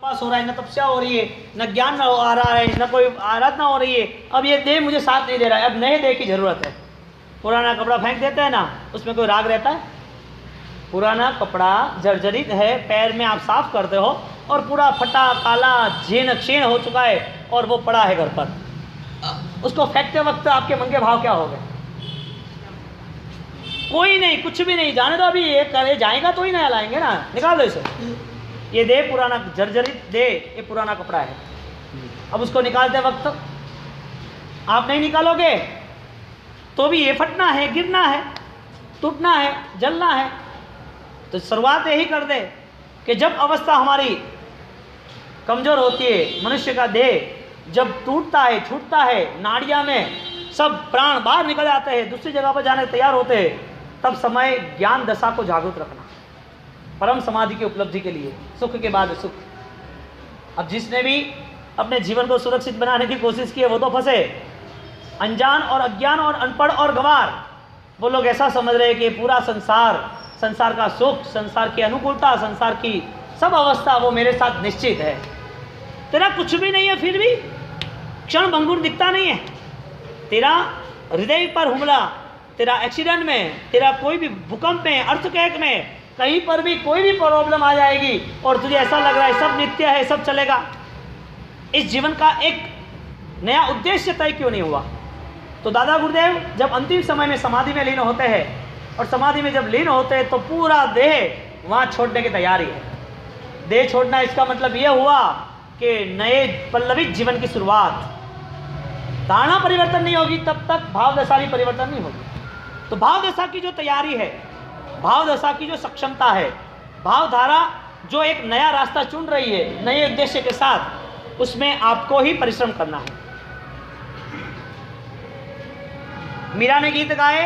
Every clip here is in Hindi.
पास हो रहा है, न तपस्या हो रही है, न ज्ञान आ रहा है, न कोई आराधना हो रही है। अब ये देह मुझे साथ नहीं दे रहा है, अब नए देह की जरूरत है। पुराना कपड़ा फेंक देते हैं ना, उसमें कोई राग रहता है? पुराना कपड़ा जर्जरित है, पैर में आप साफ करते हो और पूरा फटा काला जीर्ण क्षीण हो चुका है और वो पड़ा है घर पर, उसको फेंकते वक्त आपके मन के भाव क्या हो गए? कोई नहीं, कुछ भी नहीं, जाने दो, अभी ये करे जाएगा तो ही नया लाएंगे ना, निकाल दो इसे। ये देह पुराना जर्जरित देह, ये पुराना कपड़ा है। अब उसको निकालते वक्त आप नहीं निकालोगे तो भी ये फटना है, गिरना है, टूटना है, जलना है। तो शुरुआत यही कर दे कि जब अवस्था हमारी कमजोर होती है, मनुष्य का देह जब टूटता है, छूटता है, नाड़ियां में सब प्राण बाहर निकल जाते हैं, दूसरी जगह पर जाने तैयार होते हैं, तब समय ज्ञान दशा को जागृत रखना, परम समाधि की उपलब्धि के लिए, सुख के बाद सुख। अब जिसने भी अपने जीवन को सुरक्षित बनाने की कोशिश की है वो तो फंसे। अनजान और अज्ञान और अनपढ़ और गंवार वो लोग ऐसा समझ रहे हैं कि पूरा संसार, संसार का सुख, संसार की अनुकूलता, संसार की सब अवस्था वो मेरे साथ निश्चित है। तेरा कुछ भी नहीं है, फिर भी क्षण भंगुर दिखता नहीं है। तेरा हृदय पर हुमला, तेरा एक्सीडेंट में, तेरा कोई भी भूकंप में, अर्थक्वेक में, कहीं पर भी कोई भी प्रॉब्लम आ जाएगी और तुझे ऐसा लग रहा है सब नित्य है, सब चलेगा। इस जीवन का एक नया उद्देश्य तय क्यों नहीं हुआ? तो दादा गुरुदेव जब अंतिम समय में समाधि में लीन होते हैं और समाधि में जब लीन होते हैं तो पूरा देह वहाँ छोड़ने की तैयारी है। देह छोड़ना इसका मतलब यह हुआ कि नए पल्लवित जीवन की शुरुआत। धारणा परिवर्तन नहीं होगी तब तक भाव दशा भी परिवर्तन नहीं होगी। तो भाव दशा की जो तैयारी है, भाव दशा की जो सक्षमता है, भाव धारा जो एक नया रास्ता चुन रही है नए उद्देश्य के साथ, उसमें आपको ही परिश्रम करना है। मीरा ने गीत गाए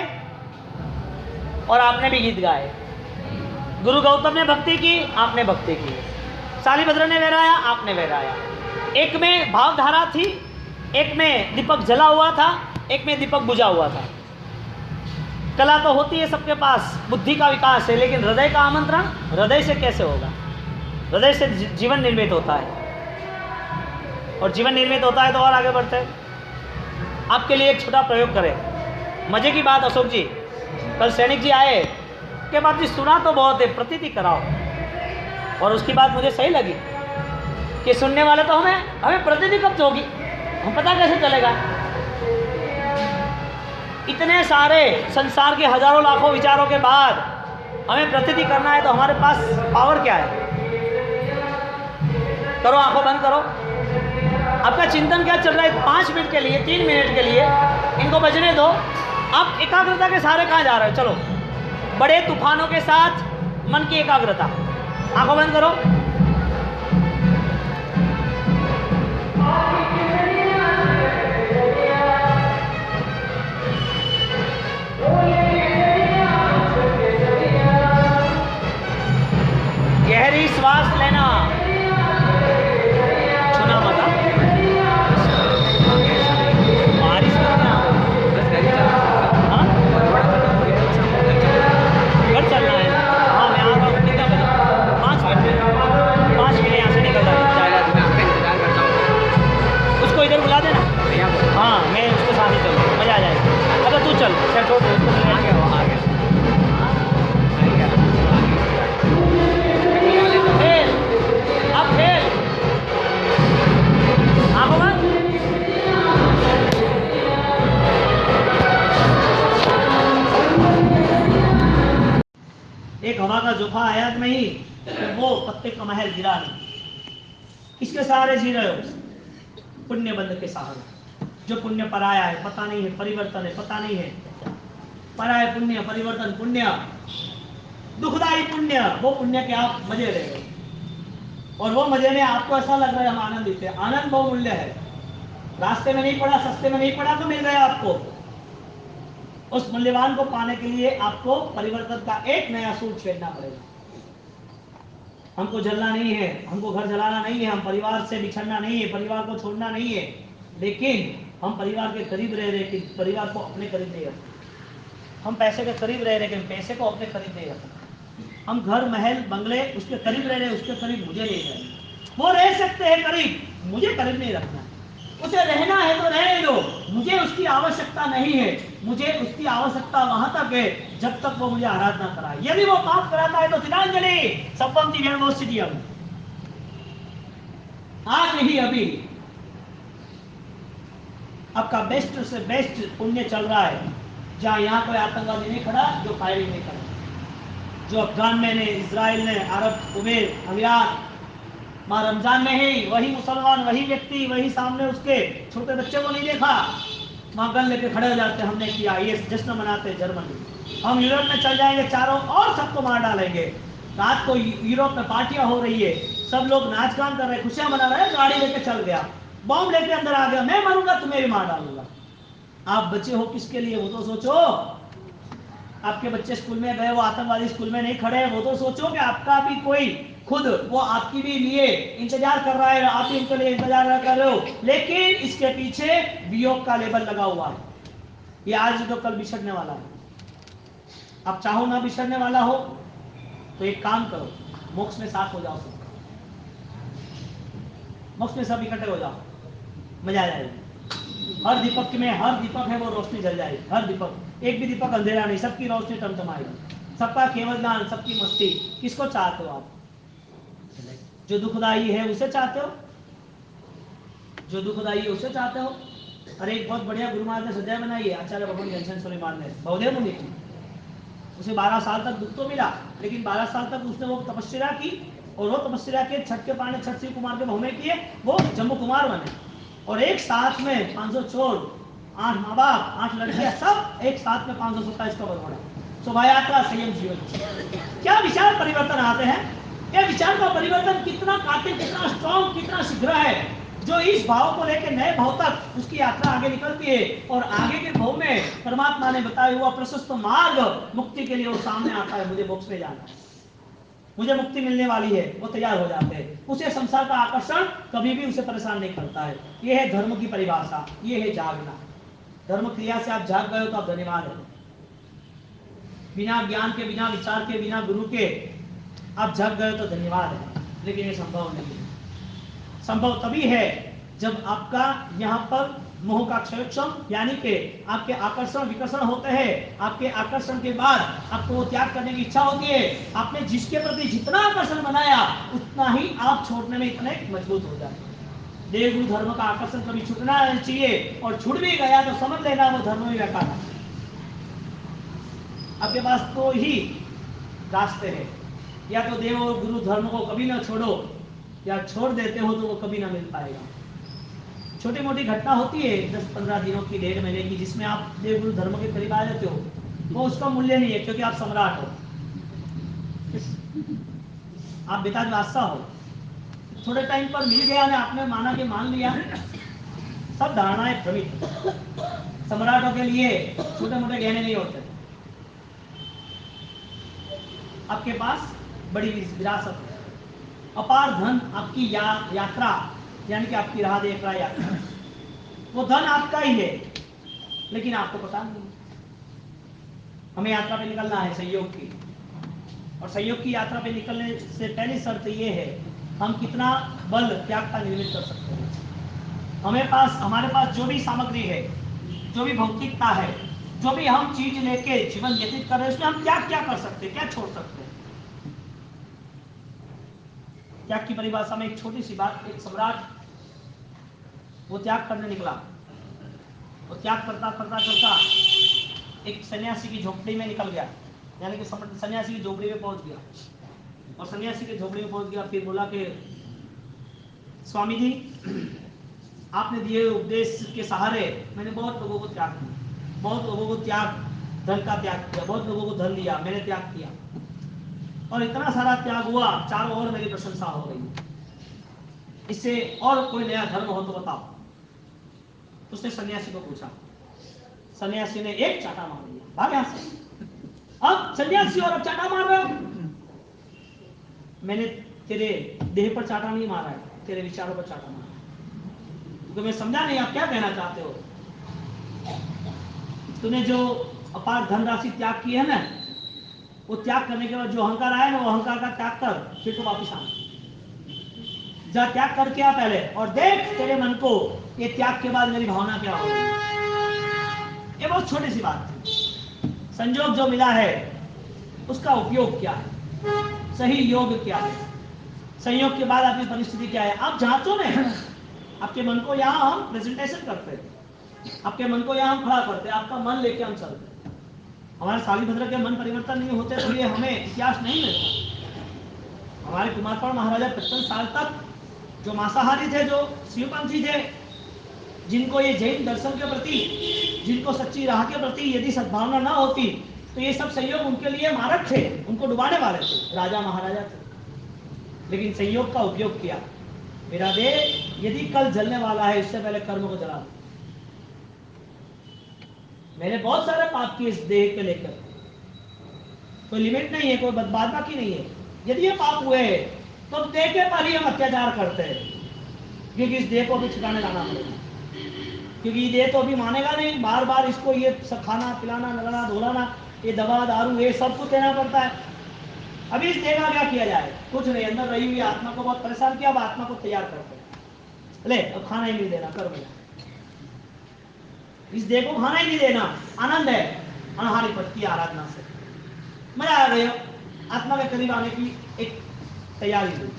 और आपने भी गीत गाए। गुरु गौतम ने भक्ति की, आपने भक्ति की। शालिभद्र ने वहराया, आपने वहराया। एक में भावधारा थी, एक में दीपक जला हुआ था, एक में दीपक बुझा हुआ था। कला तो होती है सबके पास, बुद्धि का विकास है, लेकिन हृदय का आमंत्रण हृदय से कैसे होगा? हृदय से जीवन निर्मित होता है और जीवन निर्मित होता है तो और आगे बढ़ते हैं। आपके लिए एक छोटा प्रयोग करें, मजे की बात। अशोक जी, कल सैनिक जी आए कि बाप जी सुना तो बहुत है, प्रतीति कराओ। और उसकी बात मुझे सही लगी कि सुनने वाले तो हमें प्रतीति कब होगी, हम पता कैसे चलेगा? इतने सारे संसार के हजारों लाखों विचारों के बाद हमें प्रतीति करना है तो हमारे पास पावर क्या है? करो, आंखों बंद करो। आपका चिंतन क्या चल रहा है? 5 मिनट के लिए, 3 मिनट के लिए इनको बजने दो। आप एकाग्रता के सहारे कहाँ जा रहे हो? चलो, बड़े तूफानों के साथ मन की एकाग्रता। आंखों बंद करो। गहरी श्वास लेना, छूना मत। बारिश करना, हाँ घर चलना है। हाँ मैं आ रहा हूँ, कितना बजे? 5 मिनट, 5 मिनट यहाँ से निकल जाएगा। उसको इधर बुला देना। हाँ मैं उसके साथ ही चलूँ, मजा आ जाएगा। अगर तू चल, चल छोड़ दो उसको। आ गया। एक हवा का झोंका आया नहीं तो वो पत्ते का महल गिरा नहीं। किसके सहारे जी रहे हो? पुण्य बंध के सहारे। जो पुण्य पराया है, पता नहीं है, परिवर्तन है, पता नहीं है। पराया पुण्य, परिवर्तन पुण्य, दुखदायी पुण्य, वो पुण्य के आप मजे ले रहे हो और वो मजे में आपको ऐसा लग रहा है हम आनंदित है। आनंद बहुमूल्य है। रास्ते में नहीं पड़ा, सस्ते में नहीं पड़ा तो मिल गया आपको। उस मूल्यवान को पाने के लिए आपको परिवर्तन का एक नया सूट छेड़ना पड़ेगा। हमको जलना नहीं है, हमको घर जलाना नहीं है, हम परिवार से बिछड़ना नहीं है, परिवार को छोड़ना नहीं है, लेकिन हम परिवार के करीब रह रहे कि परिवार को अपने करीब नहीं रखते। हम पैसे के करीब रह रहे कि पैसे को अपने करीब नहीं रखते। हम घर महल बंगले उसके करीब रह रहे, उसके करीब मुझे नहीं रहे। वो रह सकते हैं करीब, मुझे करीब नहीं रखना है। उसे रहना है तो रहने दो, मुझे उसकी आवश्यकता नहीं है। मुझे उसकी आवश्यकता वहां तक है जब तक वो मुझे आराधना कराए। यदि वो पाप कराता है तो तिलांजलि सप्पम दिव्यम आज ही अभी आपका बेस्ट से बेस्ट पुण्य चल रहा है, जहां यहाँ कोई आतंकवादी नहीं खड़ा जो फायरिंग नहीं खड़ा, जो अफगान में ने, इजराइल ने, अरब कुवैत अमीरात, माँ रमजान में ही वही मुसलमान, वही व्यक्ति, वही सामने उसके छोटे बच्चे को नहीं देखा, वहां गन लेके खड़े हो जाते, हमने किया, ये जश्न मनाते जर्मनी। हम यूरोप में चल जाएंगे चारों और सबको मार डालेंगे। रात को यूरोप में पार्टियां हो रही है, सब लोग नाच गान कर रहे हैं, खुशियां मना रहे हैं, गाड़ी लेके चल गया, बॉम्ब लेके अंदर आ गया, मैं मरूंगा तुम्हें भी मार डालूंगा। आप बच्चे हो किसके लिए, वो तो सोचो। आपके बच्चे स्कूल में गए, वो आतंकवादी स्कूल में नहीं खड़े हैं, वो तो सोचो कि आपका भी कोई खुद वो आपकी भी लिए इंतजार कर रहा है, आप भी उनके लिए इंतजार कर रहे हो, लेकिन इसके पीछे वियोग का लेबल लगा हुआ है। ये आज तो कल बिछड़ने वाला है। आप चाहो ना बिछड़ने वाला हो तो एक काम करो, मोक्ष में साथ हो जाओ, सब मोक्ष में सब इकट्ठे हो जाओ, मजा आ जाएगा। हर दीपक में, हर दीपक है वो रोशनी जल जाएगी, हर दीपक, एक भी दीपक अंधेरा नहीं, सबकी रोशनी टमटमाएगी, सबका केवल ज्ञान, सबकी मस्ती। किसको चाहते हो आप? जो दुखदाई है उसे चाहते हो? जो दुखदाई है उसे चाहते हो? अरे एक बहुत बढ़िया गुरु महाराज ने सजाए बनाई है, आचार्य भगवान घनश्याम सुलेमान ने, बहुदेव मुनि की। उसे 12 साल तक दुख तो मिला, लेकिन 12 साल तक उसने वो तपस्या की, और वो तपस्या के छठ के पाने, छठ शिव कुमार के भाव में किए, वो जम्मू कुमार बने। और एक साथ में 500 चोर, 8 माँ बाप, 8 लड़कियां, सब एक साथ में 527 का बरगोड़ा, शोभा यात्रा, संयम जीवन। क्या विचार परिवर्तन आते हैं! ये विचार का परिवर्तन कितना काटे, कितना स्ट्रॉन्ग, कितना शीघ्र है, जो इस भाव को लेकर नए भाव तक उसकी यात्रा आगे निकलती है, और आगे के भाव में परमात्मा ने बताया हुआ प्रशस्त मार्ग मुक्ति के लिए वो सामने आता है। मुझे मोक्ष में जाना है, मुझे मुक्ति मिलने वाली है, वो तैयार हो जाते हैं। उसे संसार का आकर्षण कभी भी उसे परेशान नहीं करता है। ये है धर्म की परिभाषा, ये है जागना। धर्म क्रिया से आप जाग गए हो तो आप धन्यवाद है। बिना ज्ञान के, बिना विचार के, बिना गुरु के आप जाग गए तो धन्यवाद है, लेकिन ये संभव नहीं है। संभव तभी है जब आपका यहाँ पर मोह का क्षयक्षम, यानी कि आपके आकर्षण विकर्षण होते हैं, आपके आकर्षण के बाद आपको वो त्याग करने की इच्छा होती है। आपने जिसके प्रति जितना आकर्षण बनाया उतना ही आप छोड़ने में इतने मजबूत हो जाते हैं। देवगुरु धर्म का आकर्षण कभी छूटना चाहिए, और छूट भी गया तो समझ लेना वो धर्म में बेकार है। आपके पास तो ही रास्ते हैं, या तो देव और गुरु धर्म को कभी ना छोड़ो, या छोड़ देते हो तो वो कभी ना मिल पाएगा। छोटी मोटी घटना होती है 10-15 दिनों की, 1.5 महीने की, जिसमें आप देवगुरु धर्म के करीब आ जाते हो, वो उसका मूल्य नहीं है, क्योंकि आप सम्राट हो, आप बेताज बादशाह हो। थोड़े टाइम पर मिल गया ना, आपने माना कि मान लिया, सब धारणाएं भ्रमित। सम्राटों के लिए छोटे मोटे गहने नहीं होते। आपके पास बड़ी विरासत है, अपार धन, आपकी यात्रा, यानी कि आपकी राह देख रहा यात्रा, वो धन आपका ही है, लेकिन आपको पता नहीं। हमें यात्रा पे निकलना है सहयोग की, और सहयोग की यात्रा पे निकलने से पहली शर्त ये है, हम कितना बल त्याग का निर्मित कर सकते हैं। हमारे पास जो भी सामग्री है, जो भी भौतिकता है, जो भी हम चीज लेके जीवन व्यतीत कर रहे हैं, उसमें हम क्या क्या कर सकते हैं, क्या छोड़ सकते हैं। त्याग की परिभाषा में एक छोटी सी बात, एक सम्राट वो त्याग करने निकला, वो त्याग करता करता करता एक सन्यासी की झोपड़ी में निकल गया, यानी कि सन्यासी की झोपड़ी में पहुंच गया, और सन्यासी की झोपड़ी में पहुंच गया, फिर बोला कि स्वामी जी, आपने दिए उपदेश के सहारे मैंने बहुत लोगों को त्याग किया, बहुत लोगों को धन का त्याग किया, बहुत लोगों को धन दिया, मैंने त्याग किया, और इतना सारा त्याग हुआ, चारों ओर मेरी प्रशंसा हो गई, इससे और कोई नया धर्म हो तो बताओ। उसने सन्यासी को पूछा, सन्यासी ने एक चाटा मार दिया, भाग यहां से। अब सन्यासी और अब चाटा मार रहे हो? मैंने तेरे देह पर चाटा नहीं मारा है, तेरे विचारों पर चाटा मारा, क्योंकि मैं समझा नहीं आप क्या कहना चाहते हो। तूने जो अपार धनराशि त्याग की है ना, वो त्याग करने के बाद जो अहंकार आया ना, वो अहंकार का त्याग कर, फिर तो वापिस आना। जा त्याग कर क्या पहले और देख तेरे मन को ये त्याग के बाद मेरी भावना क्या होगी। ये बहुत छोटी सी बात थी। संयोग जो मिला है उसका उपयोग क्या है, सही योग क्या है, संयोग के बाद आपकी परिस्थिति क्या है। आप जांचो में आपके मन को यहाँ हम प्रेजेंटेशन करते हैं, आपके मन को यहाँ हम खड़ा करते हैं, आपका मन लेके हम चलते हैं। हमारे शालीभद्र के मन परिवर्तन नहीं होते तो ये हमें इतिहास नहीं मिलता। हमारे कुमारपाल महाराजा 55 साल तक जो मांसाहारी थे, जो शिवपंथी थे, जिनको ये जैन दर्शन के प्रति, जिनको सच्ची राह के प्रति यदि सद्भावना ना होती तो ये सब संयोग उनके लिए मारक थे, उनको डुबाने वाले थे, राजा महाराजा थे। लेकिन संयोग का उपयोग किया। मेरा देह यदि कल जलने वाला है, इससे पहले कर्म को जला दो। मैंने बहुत सारे पाप किए इस देह के लेकर, कोई लिमिट नहीं है, कोई बदबाद की नहीं है। यदि ये पाप हुए तो देह के पर ही हम अत्याचार करते हैं, क्योंकि इस देह को भी छुड़ाने लाना पड़ेगा, क्योंकि ये देह तो अभी मानेगा नहीं। बार बार इसको ये सब खाना पिलाना, नगलाना, धोलाना, ये दवा दारू ये सब कुछ देना पड़ता है। अभी इस देह का क्या किया जाए, कुछ नहीं। अंदर रही हुई आत्मा को बहुत परेशान किया, अब आत्मा को तैयार करते हैं। ले अब खाना ही नहीं देना, कर मिला। इस देह को खाना ही नहीं देना, आनंद है अनहारी पद की आराधना से, मजा आ गया। आत्मा के करीब आने की एक तैयारी हुई।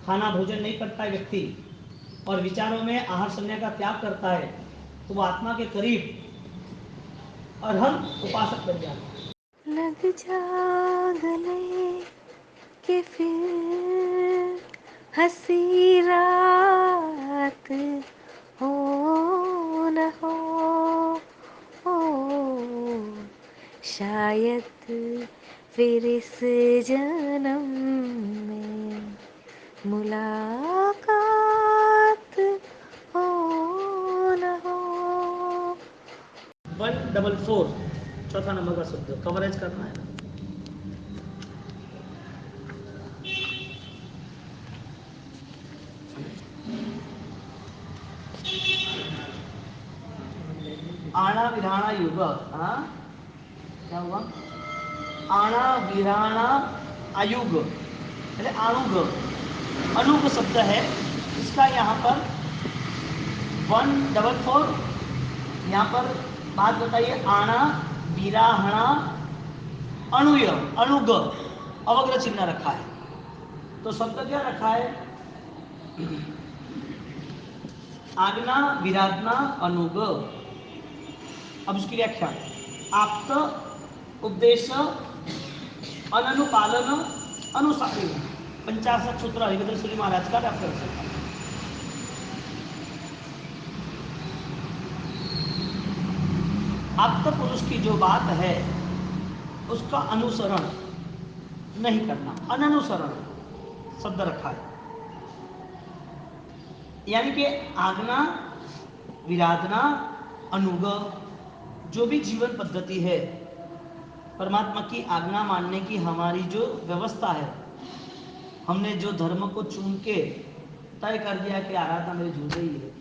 खाना भोजन नहीं करता है व्यक्ति और विचारों में आहार संज्ञा का त्याग करता है तो वो आत्मा के करीब और हम उपासक बन जाते हैं। लग जा गले के फिर हंसी रात हो न हो शायद फिर इस जन्म में मुलाकात हो न हो। 144 चौथा नंबर का शब्द कवरेज करना है। आना विराणा युग, हाँ क्या हुआ, आना विराणा आयुग अरे आणुग, अनुग शब्द है इसका। यहाँ पर 144 यहाँ पर बात बताइए। आना विराहणा अणुय अणुग अवग्र चिन्ह रखा है, तो शब्द क्या रखा है, आज्ञा विराधना अनुग। अब उसकी व्याख्या, आप्त उपदेश अनुपालन अनुसारी 50 सूत्र हरिभद्र सूरी महाराज का रेफरेंस है। आप्त पुरुष की जो बात है उसका अनुसरण नहीं करना, अनुसरण शब्द रखा है। यानी कि आज्ञा विराधना अनुग, जो भी जीवन पद्धति है, परमात्मा की आज्ञा मानने की हमारी जो व्यवस्था है, हमने जो धर्म को चुन के तय कर दिया कि आराधना मेरी जुड़ रही है,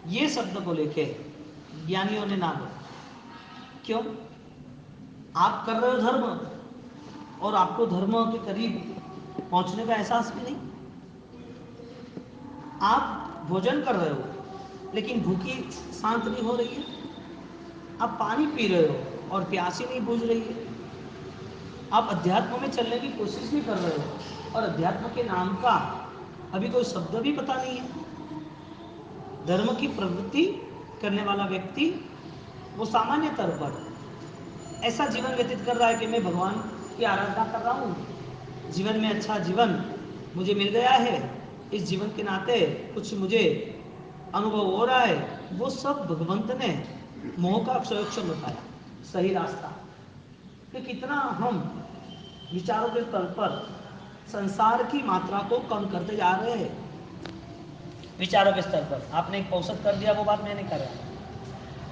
ये शब्द को लेके ज्ञानियों ने ना बोला। क्यों? आप कर रहे हो धर्म और आपको धर्म के करीब पहुंचने का एहसास भी नहीं। आप भोजन कर रहे हो लेकिन भूखी शांत नहीं हो रही है। आप पानी पी रहे हो और प्यासी नहीं बुझ रही है। आप अध्यात्म में चलने की कोशिश भी कर रहे हो और अध्यात्म के नाम का अभी कोई शब्द भी पता नहीं है। धर्म की प्रवृत्ति करने वाला व्यक्ति वो सामान्य तौर पर ऐसा जीवन व्यतीत कर रहा है कि मैं भगवान की आराधना कर रहा हूँ, जीवन में अच्छा जीवन मुझे मिल गया है, इस जीवन के नाते कुछ मुझे अनुभव हो रहा है। वो सब भगवंत ने मोह का क्षयोक्षम बताया, सही रास्ता। कि कितना हम विचारों के तल पर संसार की मात्रा को कम करते जा रहे हैं। विचारों के स्तर पर आपने एक औसत कर दिया, वो बात मैं नहीं कर रहा।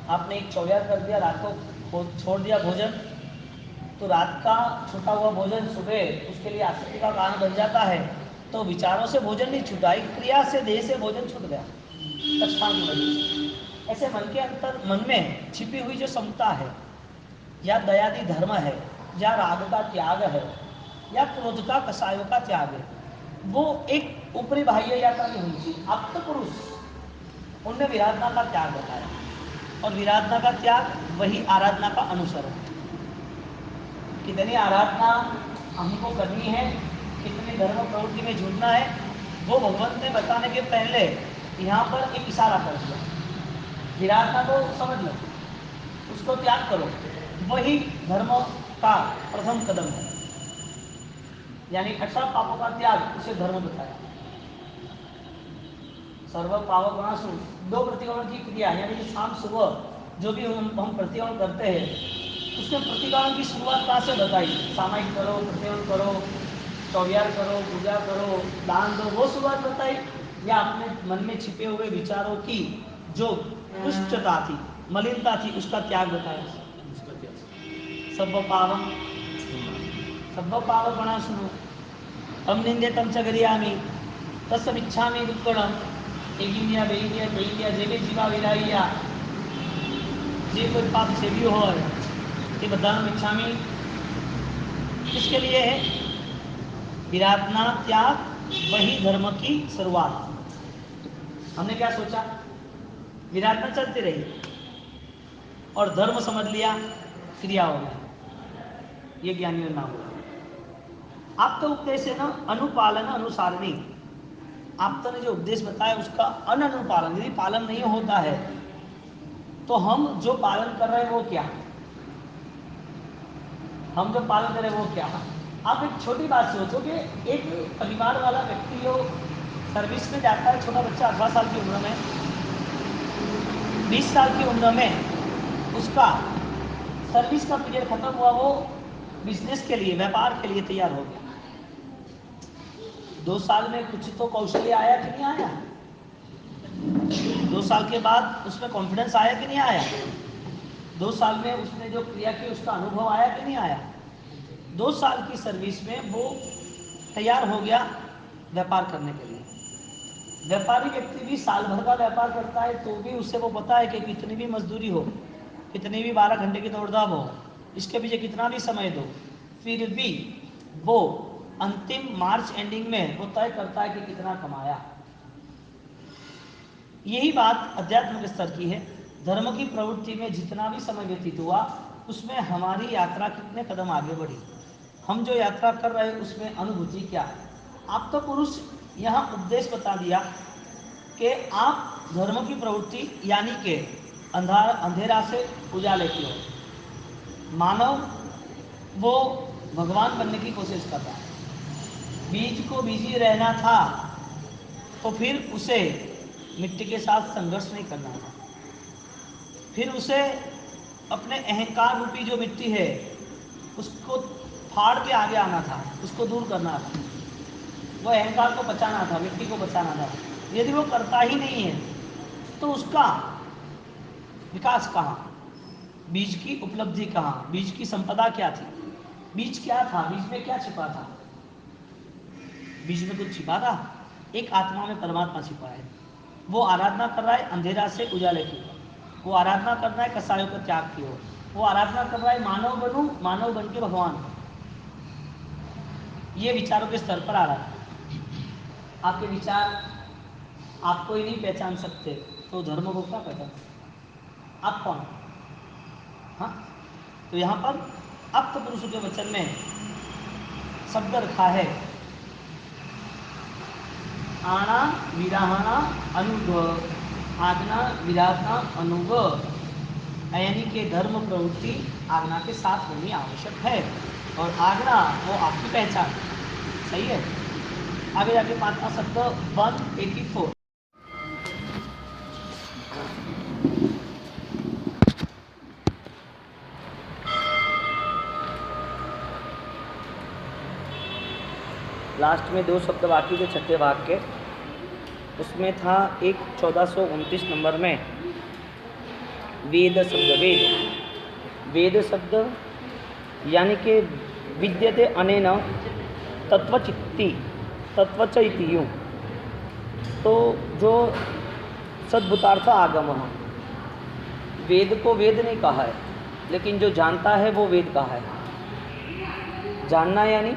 आपने एक चौयार कर दिया, रात को छोड़ दिया भोजन, तो रात का छूटा हुआ भोजन सुबह उसके लिए आसक्ति का कारण बन जाता है। तो विचारों से भोजन नहीं छूटा, एक क्रिया से, देह से भोजन छूट गया तत्क्षण की वजह से। ऐसे मन के अंतर, मन में छिपी हुई जो समता है, या दयादि धर्म है, या राग का त्याग है, या क्रोध का कसायों का त्याग है, वो एक ऊपरी बाह्य यात्रा नहीं होनी चाहिए। अब तो पुरुष उनने विराधना का त्याग बताया, और विराधना का त्याग वही आराधना का अनुसरण। कितनी आराधना हमको करनी है, कितनी धर्म प्रवृत्ति में जुड़ना है, वो भगवंत ने बताने के पहले यहाँ पर एक इशारा कर दिया। विराधना को समझ लो, उसको त्याग करो, वही धर्म का प्रथम कदम है। यानी 18 पापों का त्याग, उसे धर्म बताया। सर्व पावक वनाशु, 2 प्रतिक्रमण की क्रिया, यानी कि शाम सुबह जो भी हम प्रतिक्रमण करते हैं, उसमें प्रतिक्रमण की शुरुआत कहाँ से बताई? सामायिक करो, प्रतिक्रमण करो, चौवियार करो, पूजा करो, दान दो, वो शुरुआत बताई, या अपने मन में छिपे हुए विचारों की जो दुष्टता थी, मलिनता थी, उसका त्याग बताया। सब पावक वनाशु हम निंदे तम च गरियामी तस्मिच्छामि दुक्कड़म एगिनिया बेगिनिया बेगिनिया जेबे जीवा विराइया, जे कोई पाप सेव्यो हो ये बदान इच्छामी। किसके लिए है? विराधना त्याग वही धर्म की शुरुआत। हमने क्या सोचा? विराधना चलती रही और धर्म समझ लिया, क्रिया हो गया, ये ज्ञानियों नाम हुआ। आप तो उपदेश है ना अनुपालन अनुसारणी, आप तो ने जो उपदेश बताया उसका अनुपालन, यदि पालन नहीं होता है तो हम जो पालन कर रहे हैं वो क्या? हम जो पालन कर रहे हैं वो क्या? आप एक छोटी बात सोचो कि एक परिवार वाला व्यक्ति जो सर्विस में जाता है, छोटा बच्चा 18 साल की उम्र में, 20 साल की उम्र में उसका सर्विस का पीरियड खत्म हुआ, वो बिजनेस के लिए, व्यापार के लिए तैयार हो गया। 2 साल में कुछ तो कौशल्य आया कि नहीं आया? 2 साल के बाद उसमें कॉन्फिडेंस आया कि नहीं आया? 2 साल में उसने जो क्रिया की उसका अनुभव आया कि नहीं आया? 2 साल की सर्विस में वो तैयार हो गया व्यापार करने के लिए। व्यापारी व्यक्ति भी साल भर का व्यापार करता है तो भी उससे वो पता है कि कितनी भी मजदूरी हो, कितनी भी 12 घंटे की दौड़धाम हो, इसके पीछे कितना भी समय दो, फिर भी वो अंतिम मार्च एंडिंग में वो तय करता है कि कितना कमाया। यही बात अध्यात्म के स्तर की है। धर्म की प्रवृत्ति में जितना भी समय व्यतीत हुआ उसमें हमारी यात्रा कितने कदम आगे बढ़ी, हम जो यात्रा कर रहे हैं उसमें अनुभूति क्या है। आप तो पुरुष यहाँ उपदेश बता दिया कि आप धर्म की प्रवृत्ति यानी कि अंधेरा से उजाले की ओर, मानव वो भगवान बनने की कोशिश कर रहा है। बीज को बीजी रहना था तो फिर उसे मिट्टी के साथ संघर्ष नहीं करना था, फिर उसे अपने अहंकार रूपी जो मिट्टी है उसको फाड़ के आगे आना था, उसको दूर करना था, वो अहंकार को बचाना था, मिट्टी को बचाना था। यदि वो करता ही नहीं है तो उसका विकास कहाँ, बीज की उपलब्धि कहाँ, बीज की संपदा क्या थी? बीज क्या था? बीज में क्या छिपा था? बीज में कुछ छिपा था? एक आत्मा में परमात्मा छिपा है। वो आराधना कर रहा है अंधेरा से उजाले की ओर, वो आराधना कर रहा है कसायों को त्याग की ओर, वो आराधना कर रहा है मानव बनूं, मानव बन के भगवान बनूं। ये विचारों के स्तर पर आ रहा है। आपके विचार आपको ही नहीं पहचान सकते तो धर्म को क्या पहचान सकते? आप कौन? हाँ, तो यहाँ पर अब तो पुरुषों के वचन में शब्द रखा है आना विराहना अनुग, आज्ञा विराधना अनुग, यानी कि धर्म प्रवृत्ति आज्ञा के साथ होनी आवश्यक है, और आज्ञा वो आपकी पहचान। सही है। आगे जाके 5वां शब्द 184। लास्ट में 2 शब्द बाकी थे छठे भाग के, उसमें था एक 1429 नंबर में वेद शब्द। वेद शब्द यानी कि विद्यते अनेन तत्वचित्ती तत्वच इति यूँ, तो जो सद्भूतार्थ आगम, वेद को वेद नहीं कहा है, लेकिन जो जानता है वो वेद कहा है। जानना यानी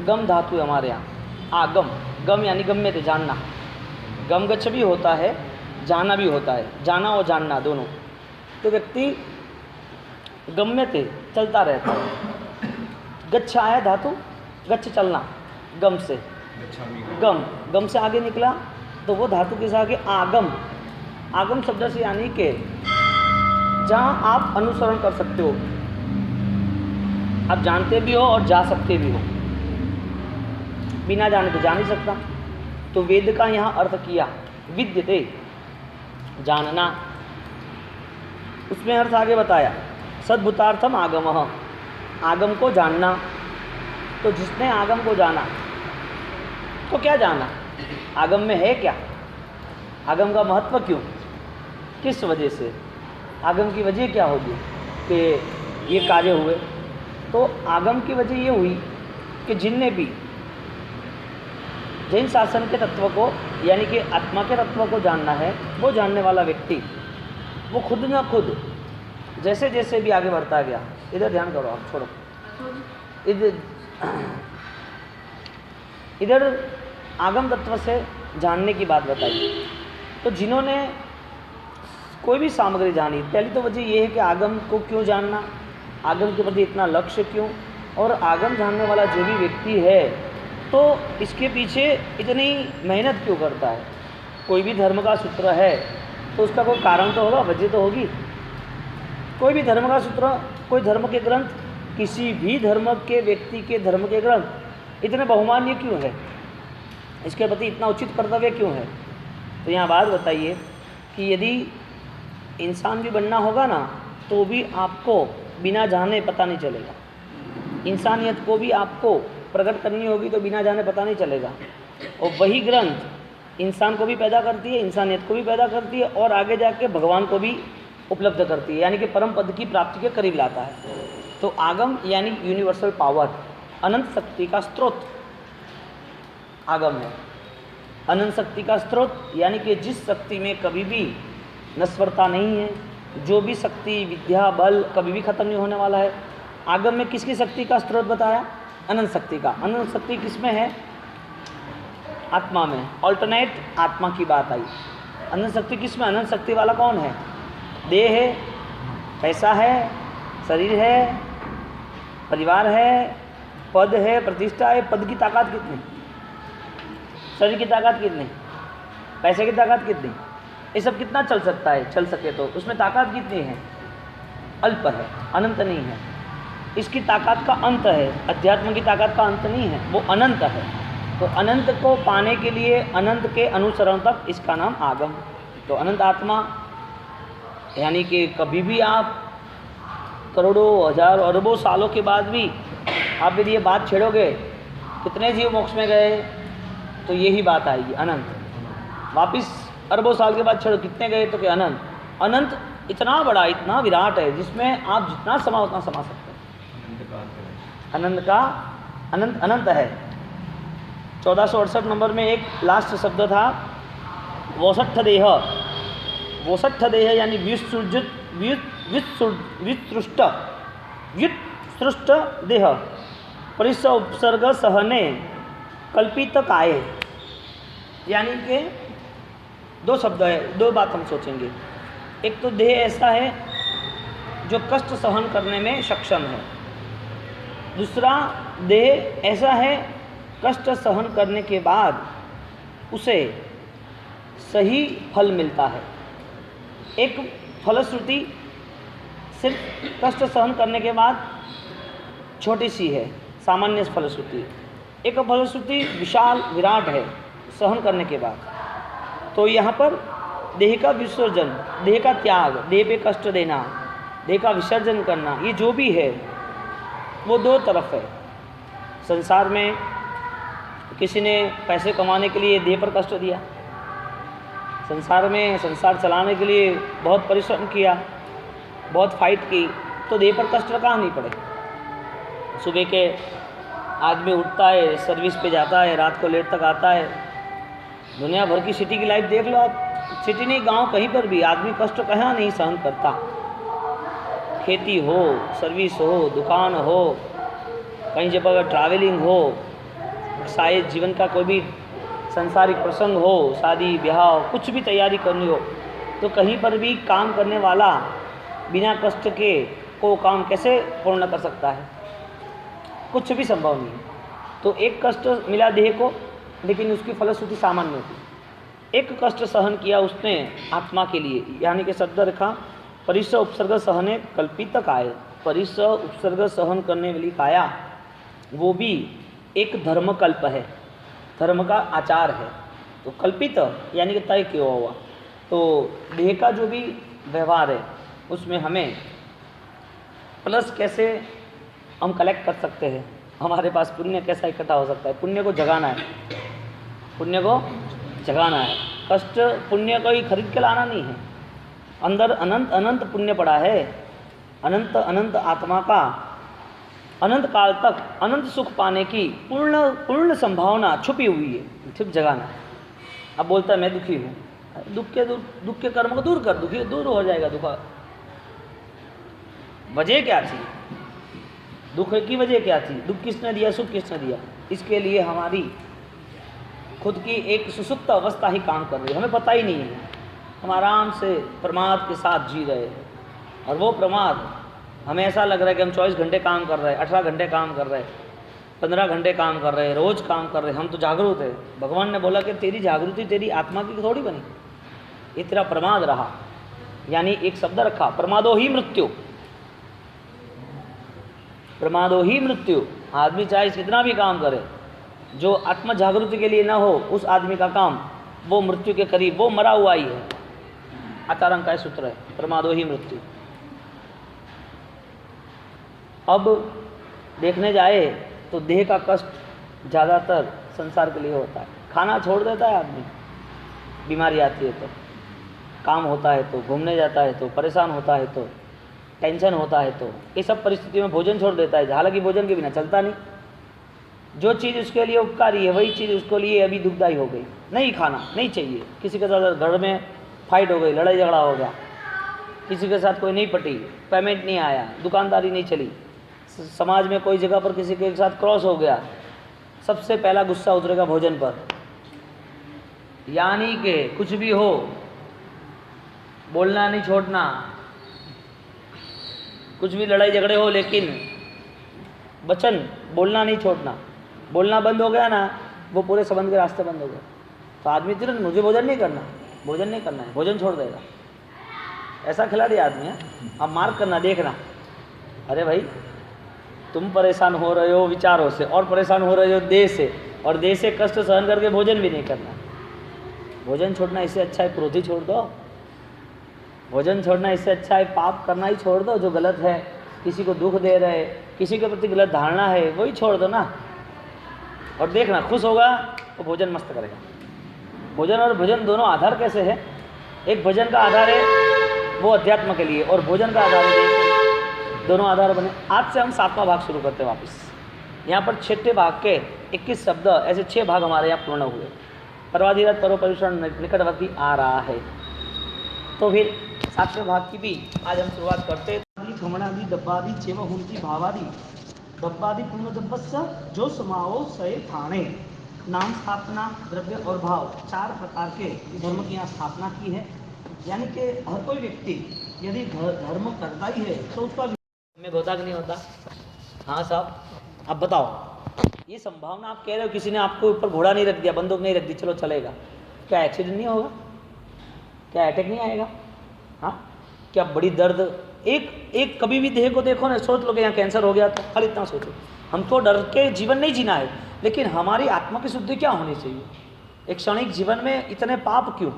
गम धातु है हमारे यहाँ, आगम, गम यानी गम्यते जानना, गम गच्छ भी होता है, जाना भी होता है, जाना और जानना दोनों। तो व्यक्ति गम्यते चलता रहता है, गच्छ आया धातु, गच्छ चलना, गम से, गम, गम से आगे निकला तो वो धातु के साथ आगे आगम, आगम शब्द से यानी कि जहाँ आप अनुसरण कर सकते हो, आप जानते भी हो और जा सकते भी हो। बिना जाने तो जा नहीं सकता, तो वेद का यहाँ अर्थ किया विद्यते, जानना। उसमें अर्थ आगे बताया सद्भूतार्थम आगम, आगम को जानना। तो जिसने आगम को जाना तो क्या जाना, आगम में है क्या, आगम का महत्व क्यों, किस वजह से, आगम की वजह क्या होगी कि ये कार्य हुए। तो आगम की वजह ये हुई कि जिनने भी जैन शासन के तत्व को यानी कि आत्मा के तत्व को जानना है, वो जानने वाला व्यक्ति वो खुद न खुद जैसे जैसे भी आगे बढ़ता गया, इधर ध्यान करो आप, छोड़ो इधर आगम तत्व से जानने की बात बताई। तो जिन्होंने कोई भी सामग्री जानी, पहली तो वजह ये है कि आगम को क्यों जानना, आगम के प्रति इतना लक्ष्य क्यों, और आगम जानने वाला जो भी व्यक्ति है तो इसके पीछे इतनी मेहनत क्यों करता है। कोई भी धर्म का सूत्र है तो उसका कोई कारण तो होगा, वजह तो होगी। कोई भी धर्म का सूत्र, कोई धर्म के ग्रंथ, किसी भी धर्म के व्यक्ति के धर्म के ग्रंथ इतने बहुमान्य क्यों है, इसके प्रति इतना उचित कर्तव्य क्यों है। तो यहाँ बात बताइए कि यदि इंसान भी बनना होगा ना तो भी आपको बिना जाने पता नहीं चलेगा, इंसानियत को भी आपको प्रकट करनी होगी तो बिना जाने पता नहीं चलेगा। और वही ग्रंथ इंसान को भी पैदा करती है, इंसानियत को भी पैदा करती है और आगे जाके भगवान को भी उपलब्ध करती है, यानी कि परम पद की प्राप्ति के करीब लाता है। तो आगम यानी यूनिवर्सल पावर, अनंत शक्ति का स्रोत आगम है। अनंत शक्ति का स्रोत यानी कि जिस शक्ति में कभी भी नश्वरता नहीं है, जो भी शक्ति विद्या बल कभी भी खत्म नहीं होने वाला है। आगम में किसकी शक्ति का स्रोत बताया, अनंत शक्ति का। अनंत शक्ति किसमें है, आत्मा में, ऑल्टरनेट आत्मा की बात आई। अनंत शक्ति किसमें, अनंत शक्ति वाला कौन है, देह है, पैसा है, शरीर है, परिवार है, पद है, प्रतिष्ठा है। पद की ताकत कितनी, शरीर की ताकत कितनी, पैसे की ताकत कितनी, ये सब कितना चल सकता है, चल सके तो उसमें ताकत कितनी है, अल्प है, अनंत नहीं है। इसकी ताकत का अंत है, अध्यात्म की ताकत का अंत नहीं है, वो अनंत है। तो अनंत को पाने के लिए अनंत के अनुसरण तक इसका नाम आगम। तो अनंत आत्मा यानी कि कभी भी आप करोड़ों हजारों अरबों सालों के बाद भी आप यदि ये बात छेड़ोगे कितने जीव मोक्ष में गए, तो यही बात आएगी अनंत। वापिस अरबों साल के बाद छेड़ो कितने गए, तो क्या अनंत। अनंत इतना बड़ा, इतना विराट है जिसमें आप जितना समा उतना समा सकते हैं। अनंत का अनंत अनंत है। 1468 नंबर में एक लास्ट शब्द था वोषट्ठ देह। वोषट्ठ देह यानी व्युत्सृष्ट देह परिस उपसर्ग सहने कल्पित काय। यानी कि दो शब्द है, दो बात हम सोचेंगे। एक तो देह ऐसा है जो कष्ट सहन करने में सक्षम है, दूसरा देह ऐसा है कष्ट सहन करने के बाद उसे सही फल मिलता है। एक फलश्रुति सिर्फ कष्ट सहन करने के बाद छोटी सी है, सामान्य फलश्रुति। एक फलश्रुति विशाल विराट है सहन करने के बाद। तो यहाँ पर देह का विसर्जन, देह का त्याग, देह पे कष्ट देना, देह का विसर्जन करना, ये जो भी है वो दो तरफ है। संसार में किसी ने पैसे कमाने के लिए देह पर कष्ट दिया, संसार में संसार चलाने के लिए बहुत परिश्रम किया, बहुत फाइट की, तो देह पर कष्ट कहाँ नहीं पड़े। सुबह के आदमी उठता है, सर्विस पे जाता है, रात को लेट तक आता है। दुनिया भर की सिटी की लाइफ देख लो आप, सिटी नहीं गांव कहीं पर भी आदमी कष्ट कहाँ नहीं सहन करता। खेती हो, सर्विस हो, दुकान हो, कहीं जब अगर ट्रैवलिंग हो, शायद जीवन का कोई भी संसारिक प्रसंग हो, शादी ब्याह कुछ भी तैयारी करनी हो, तो कहीं पर भी काम करने वाला बिना कष्ट के को काम कैसे पूर्ण कर सकता है? कुछ भी संभव नहीं है। तो एक कष्ट मिला देह को, लेकिन उसकी फलश्रुति सामान्य होती। एक कष्ट सहन किया उसने आत्मा के लिए, यानी कि शब्द रखा परिस उपसर्ग सहने कल्पित काय। परिस उपसर्ग सहन करने वाली काया वो भी एक धर्मकल्प है, धर्म का आचार है। तो कल्पित यानी कि तय किया हुआ। तो देह का जो भी व्यवहार है उसमें हमें प्लस कैसे हम कलेक्ट कर सकते हैं, हमारे पास पुण्य कैसा इकट्ठा हो सकता है। पुण्य को जगाना है, पुण्य को जगाना है। कष्ट पुण्य को ही खरीद के लाना नहीं है। अंदर अनंत अनंत पुण्य पड़ा है, अनंत अनंत आत्मा का अनंत काल तक अनंत सुख पाने की पूर्ण संभावना छुपी हुई है, सिर्फ जगाना है। अब बोलता है मैं दुखी हूँ, दुख के कर्म को दूर कर, दुखी दूर हो जाएगा दुख। वजह क्या थी? दुख की वजह क्या थी? दुख किसने दिया, सुख किसने दिया? इसके लिए हमारी खुद की एक सुसुप्त अवस्था ही काम कर रही है, हमें पता ही नहीं है। हम आराम से प्रमाद के साथ जी रहे हैं, और वो प्रमाद हमें ऐसा लग रहा है कि हम 24 घंटे काम कर रहे हैं, 18 घंटे काम कर रहे हैं, 15 घंटे काम कर रहे हैं, रोज काम कर रहे हैं, हम तो जागरूक है। भगवान ने बोला कि तेरी जागृति तेरी आत्मा की थोड़ी बनी, ये तेरा प्रमाद रहा। यानी एक शब्द रखा, प्रमादो ही मृत्यु, प्रमादो ही मृत्यु। आदमी चाहे कितना भी काम करे, जो आत्म जागृति के लिए ना हो, उस आदमी का काम वो मृत्यु के करीब, वो मरा हुआ ही है। आचार्य का सूत्र है, प्रमादो ही मृत्यु। अब देखने जाए तो देह का कष्ट ज़्यादातर संसार के लिए होता है। खाना छोड़ देता है आदमी, बीमारी आती है तो, काम होता है तो, घूमने जाता है तो, परेशान होता है तो, टेंशन होता है तो, ये सब परिस्थिति में भोजन छोड़ देता है। हालांकि भोजन के बिना चलता नहीं। जो चीज़ उसके लिए उपकारी है वही चीज़ उसके लिए अभी दुखदायी हो गई, नहीं खाना नहीं चाहिए। किसी के साथ घर में फाइट हो गई, लड़ाई झगड़ा हो गया, किसी के साथ कोई नहीं पटी, पेमेंट नहीं आया, दुकानदारी नहीं चली, समाज में कोई जगह पर किसी के साथ क्रॉस हो गया, सबसे पहला गुस्सा उतरेगा भोजन पर। यानी कि कुछ भी हो, बोलना नहीं छोड़ना, कुछ भी लड़ाई झगड़े हो, लेकिन वचन बोलना नहीं छोड़ना। बोलना बंद हो गया ना, वो पूरे संबंध के रास्ते बंद हो गए। तो आदमी तुरंत मुझे भोजन नहीं करना, भोजन नहीं करना है, भोजन छोड़ देगा। ऐसा खिलाड़ी आदमी है। अब मार्क करना, देखना, अरे भाई तुम परेशान हो रहे हो विचारों से, और परेशान हो रहे हो देह से, और देह से कष्ट सहन करके भोजन भी नहीं करना। भोजन छोड़ना इससे अच्छा है क्रोध ही छोड़ दो। भोजन छोड़ना इससे अच्छा है पाप करना ही छोड़ दो, जो गलत है, किसी को दुख दे रहे, किसी के प्रति गलत धारणा है, वही छोड़ दो ना। और देखना खुश होगा तो भोजन मस्त करेगा। भोजन और भजन दोनों आधार कैसे है? एक भजन का आधार है वो अध्यात्म के लिए, और भोजन का आधार है, दोनों आधार बने। आज से हम 7वां भाग शुरू करते हैं वापस। यहाँ पर 6ठे भाग के 21 शब्द, ऐसे 6 भाग हमारे यहाँ पूर्ण हुए। परवाधिरत परोपरिषण निकटवर्ती आ रहा है। तो फिर 7वें भाग की भी आज हम शुरुआत करते हैं। भ्रमणादि दब्बादि चेव हुंती भावादि दब्बादि पूर्ण दब्बस्स जो समाओ सय थाने। नाम, स्थापना, द्रव्य और भाव, 4 प्रकार के धर्म की यहाँ स्थापना की है। यानी कि हर कोई व्यक्ति यदि धर्म करता ही है तो उसका में होता कि नहीं होता? हाँ साहब, अब बताओ, ये संभावना आप कह रहे हो किसी ने आपको ऊपर घोड़ा नहीं रख दिया, बंदूक नहीं रख दी, चलो चलेगा, क्या एक्सीडेंट नहीं होगा? क्या अटैक नहीं आएगा? हाँ, क्या बड़ी दर्द, एक कभी भी देह को देखो ना, सोच लो कि यहाँ कैंसर हो गया, तो खाली इतना सोचो। हमको डर के जीवन नहीं जीना है, लेकिन हमारी आत्मा की शुद्धि क्या होनी चाहिए? एक क्षणिक जीवन में इतने पाप क्यों?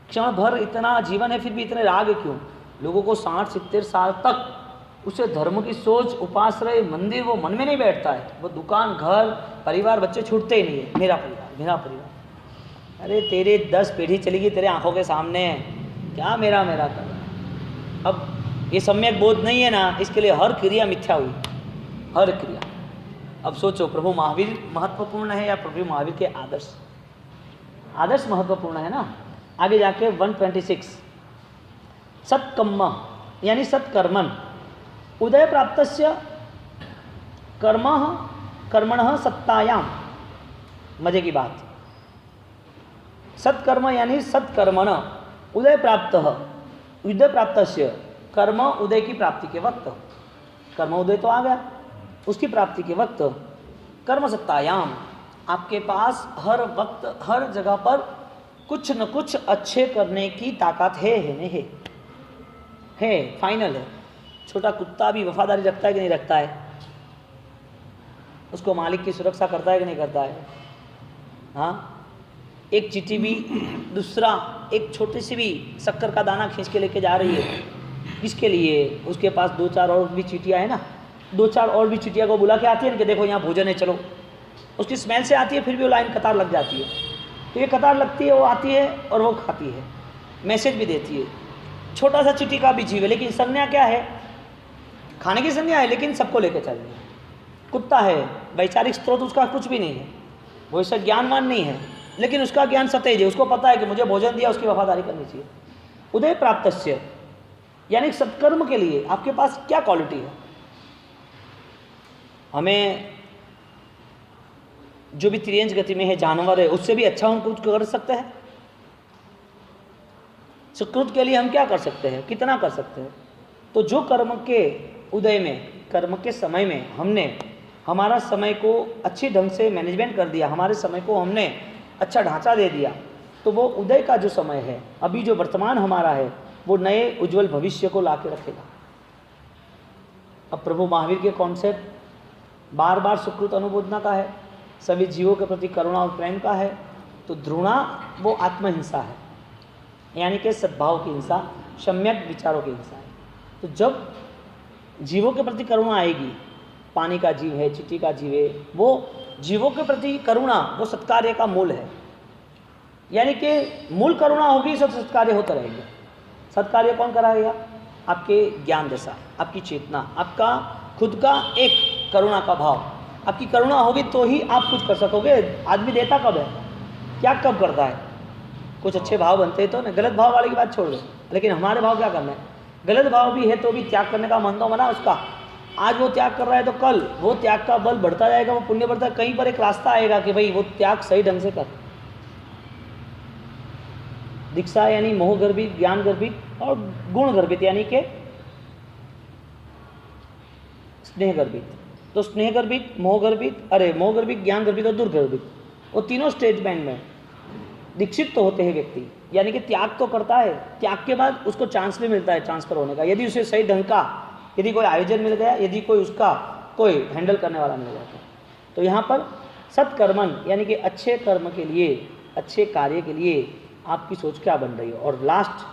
क्षण भर इतना जीवन है फिर भी इतने राग क्यों? लोगों को 60-70 साल तक उसे धर्म की सोच, उपाश्रय, मंदिर वो मन में नहीं बैठता है। वो दुकान, घर, परिवार, बच्चे छूटते ही नहीं है। मेरा परिवार, मेरा परिवार। अरे तेरे 10 पीढ़ी चली गई तेरे आंखों के सामने, क्या मेरा मेरा कर। अब ये सम्यक बोध नहीं है ना, इसके लिए हर क्रिया मिथ्या हुई, हर क्रिया। अब सोचो, प्रभु महावीर महत्वपूर्ण है या प्रभु महावीर के आदर्श? आदर्श महत्वपूर्ण है ना। आगे जाके 126 सत्कर्म यानी सत्कर्मन उदय प्राप्तस्य कर्मणः सत्तायाम मजे की बात, सत्कर्म यानी सत्कर्मण उदय प्राप्त, उदय प्राप्तस्य, कर्म उदय की प्राप्ति के वक्त, कर्म उदय तो आ गया, उसकी प्राप्ति के वक्त कर्म सत्तायाम, आपके पास हर वक्त हर जगह पर कुछ न कुछ अच्छे करने की ताकत है नहीं है, फाइनल है। छोटा कुत्ता भी वफादारी रखता है कि नहीं रखता है, उसको मालिक की सुरक्षा करता है कि नहीं करता है। हाँ, एक चींटी भी दूसरा एक छोटी सी भी शक्कर का दाना खींच के लेके जा रही है, किसके लिए? उसके पास 2-4 और भी चींटियाँ हैं ना, 2-4 और भी चींटियाँ को बुला के आती है कि देखो यहाँ भोजन है, चलो। उसकी स्मेल से आती है, फिर भी वो लाइन कतार लग जाती है। तो ये कतार लगती है, वो आती है और वो खाती है, मैसेज भी देती है। छोटा सा चींटी का भी जीव है, लेकिन संज्ञा क्या है? खाने की संज्ञा है, लेकिन सबको लेकर चल रही है। कुत्ता है, वैचारिक स्रोत उसका कुछ भी नहीं है, वो इससे ज्ञानवान नहीं है, लेकिन उसका ज्ञान सतेज है, उसको पता है कि मुझे भोजन दिया, उसकी वफादारी करनी चाहिए। उदय प्राप्तस्य यानी सत्कर्म के लिए आपके पास क्या क्वालिटी है? हमें जो भी त्रियंज गति में है, जानवर है, उससे भी अच्छा हम कुछ कर सकते हैं। सुकृत के लिए हम क्या कर सकते हैं, कितना कर सकते हैं? तो जो कर्म के उदय में, कर्म के समय में हमने हमारा समय को अच्छी ढंग से मैनेजमेंट कर दिया, हमारे समय को हमने अच्छा ढांचा दे दिया, तो वो उदय का जो समय है, अभी जो वर्तमान हमारा है, वो नए उज्जवल भविष्य को ला के रखेगा। अब प्रभु महावीर के कॉन्सेप्ट बार बार सुकृत अनुबोधना का है, सभी जीवों के प्रति करुणा और प्रेम का है। तो ध्रुणा वो आत्महिंसा है, यानी कि सद्भाव की हिंसा, सम्यक विचारों की हिंसा है। तो जब जीवों के प्रति करुणा आएगी, पानी का जीव है, चींटी का जीव है, वो जीवों के प्रति करुणा वो सत्कार्य का मूल है, यानी कि मूल करुणा होगी, सब सत्कार्य होता रहेंगे। सत्कार्य कौन कराएगा? आपके ज्ञान जैसा, आपकी चेतना, आपका खुद का एक करुणा का भाव, आपकी करुणा होगी तो ही आप कुछ कर सकोगे। आदमी देता कब है, क्या कब करता है? कुछ अच्छे भाव बनते तो ना, गलत भाव वाले की बात छोड़ दो, लेकिन हमारे भाव क्या करना है? गलत भाव भी है तो भी त्याग करने का मन तो बना उसका। आज वो त्याग कर रहा है तो कल वो त्याग का बल बढ़ता जाएगा, वो पुण्य बढ़ता है। कहीं पर एक रास्ता आएगा कि भाई वो त्याग सही ढंग से कर। दीक्षा यानी मोह गर्भित, ज्ञान गर्भित और गुण गर्भित, यानी कि स्नेह गर्भित। तो स्नेह गर्भित, मोह गर्भित, मोह गर्भित, ज्ञान गर्भित और दुर्गर्भित, वो तीनों स्टेटमेंट में दीक्षित तो होते हैं व्यक्ति, यानी कि त्याग तो करता है, त्याग के बाद उसको चांस भी मिलता है ट्रांसफर होने का, यदि उसे सही ढंग का, यदि कोई आयोजन मिल गया, यदि कोई उसका कोई हैंडल करने वाला मिल गया। तो यहाँ पर सत्कर्मन यानी कि अच्छे कर्म के लिए, अच्छे कार्य के लिए आपकी सोच क्या बन रही है। और लास्ट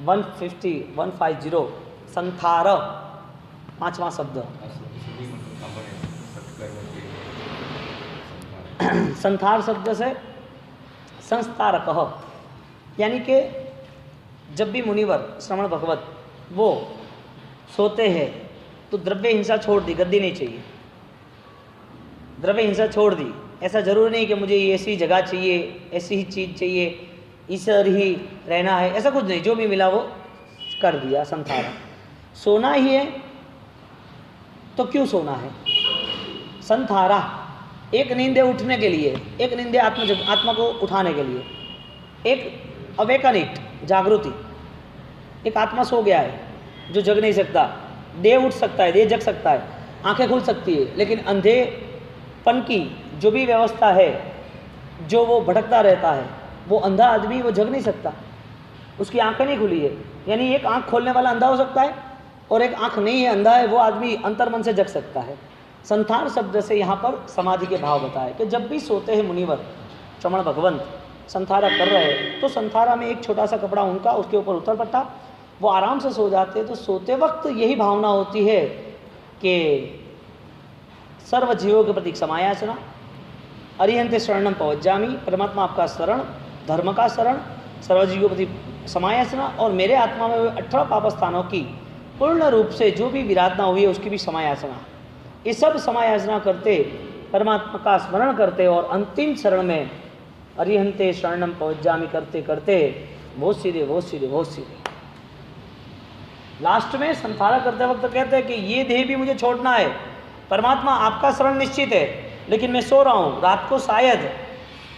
150 संथार, 5वां शब्द संथार शब्द से संस्थारक, यानी कि जब भी मुनिवर श्रवण भगवत वो सोते हैं तो द्रव्य हिंसा छोड़ दी, गद्दी नहीं चाहिए, द्रव्य हिंसा छोड़ दी। ऐसा जरूरी नहीं कि मुझे ऐसी जगह चाहिए, ऐसी ही चीज़ चाहिए, इधर ही रहना है, ऐसा कुछ नहीं, जो भी मिला वो कर दिया। संथारा सोना ही है तो क्यों सोना है? संथारा एक नींदे उठने के लिए, एक नींदे आत्मा को उठाने के लिए, एक अवेकनिट जागृति, एक आत्मा सो गया है जो जग नहीं सकता, देह उठ सकता है, देह जग सकता है, आंखें खुल सकती है, लेकिन अंधेपन की जो भी व्यवस्था है, जो वो भटकता रहता है, वो अंधा आदमी वो जग नहीं सकता, उसकी आंखें नहीं खुली है। यानी एक आंख खोलने वाला अंधा हो सकता है और एक आंख नहीं है, अंधा है, वो आदमी अंतर्मन से जग सकता है। संथार शब्द से यहाँ पर समाधि के भाव बताए कि जब भी सोते हैं मुनिवर श्रवण भगवंत, संथारा कर रहे हैं, तो संथारा में एक छोटा सा कपड़ा उनका, उसके ऊपर उतर पट्टा, वो आराम से सो जाते हैं। तो सोते वक्त यही भावना होती है कि सर्व जीवों के प्रति समायासना, अरिहंते शरणम पवज्जामि, परमात्मा आपका शरण, धर्म का शरण, सर्व जीवों के प्रति समायासना, और मेरे आत्मा में 18 पाप स्थानों की पूर्ण रूप से जो भी विराधना हुई है उसकी भी समायासना। ये सब समायासना करते, परमात्मा का स्मरण करते और अंतिम शरण में अरिहंते शरणम पवज्जामि करते करते बहुत सीधे बहुत सीधे बहुत सीधे लास्ट में संथारा करते वक्त कहते हैं कि ये देह भी मुझे छोड़ना है, परमात्मा आपका शरण निश्चित है, लेकिन मैं सो रहा हूँ, रात को शायद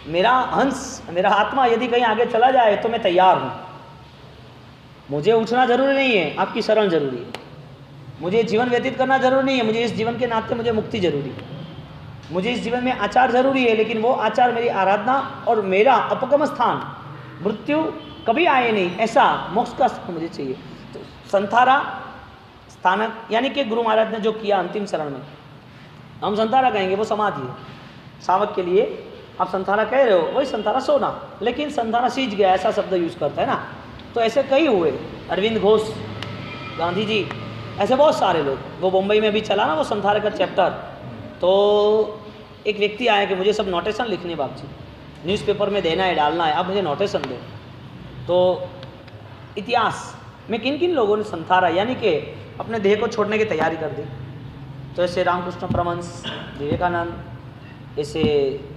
मेरा हंस, मेरा आत्मा यदि कहीं आगे चला जाए तो मैं तैयार हूँ। मुझे उठना जरूरी नहीं है, आपकी शरण जरूरी है। मुझे जीवन व्यतीत करना जरूरी नहीं है, मुझे इस जीवन के नाते मुझे मुक्ति जरूरी है। मुझे इस जीवन में आचार जरूरी है, लेकिन वो आचार मेरी आराधना और मेरा अपगम स्थान, मृत्यु कभी आए नहीं, ऐसा मोक्ष का स्थान मुझे चाहिए। तो संथारा स्थानक यानी कि गुरु महाराज ने जो किया अंतिम शरण में, हम संथारा कहेंगे, वो समाधि है। सावक के लिए आप संथारा कह रहे हो, वही संथारा सोना, लेकिन संथारा सींच गया ऐसा शब्द यूज करता है ना। तो ऐसे कई हुए, अरविंद घोष, गांधी जी, ऐसे बहुत सारे लोग। वो मुंबई में भी चला ना वो संथारा का चैप्टर, तो एक व्यक्ति आया कि मुझे सब नोटेशन लिखने बाप जी, न्यूज़पेपर में देना है, डालना है, आप मुझे नोटेशन दो। तो इतिहास में किन किन लोगों ने संथारा यानी कि अपने देह को छोड़ने की तैयारी कर दी। तो ऐसे रामकृष्ण परमहंस, विवेकानंद, ऐसे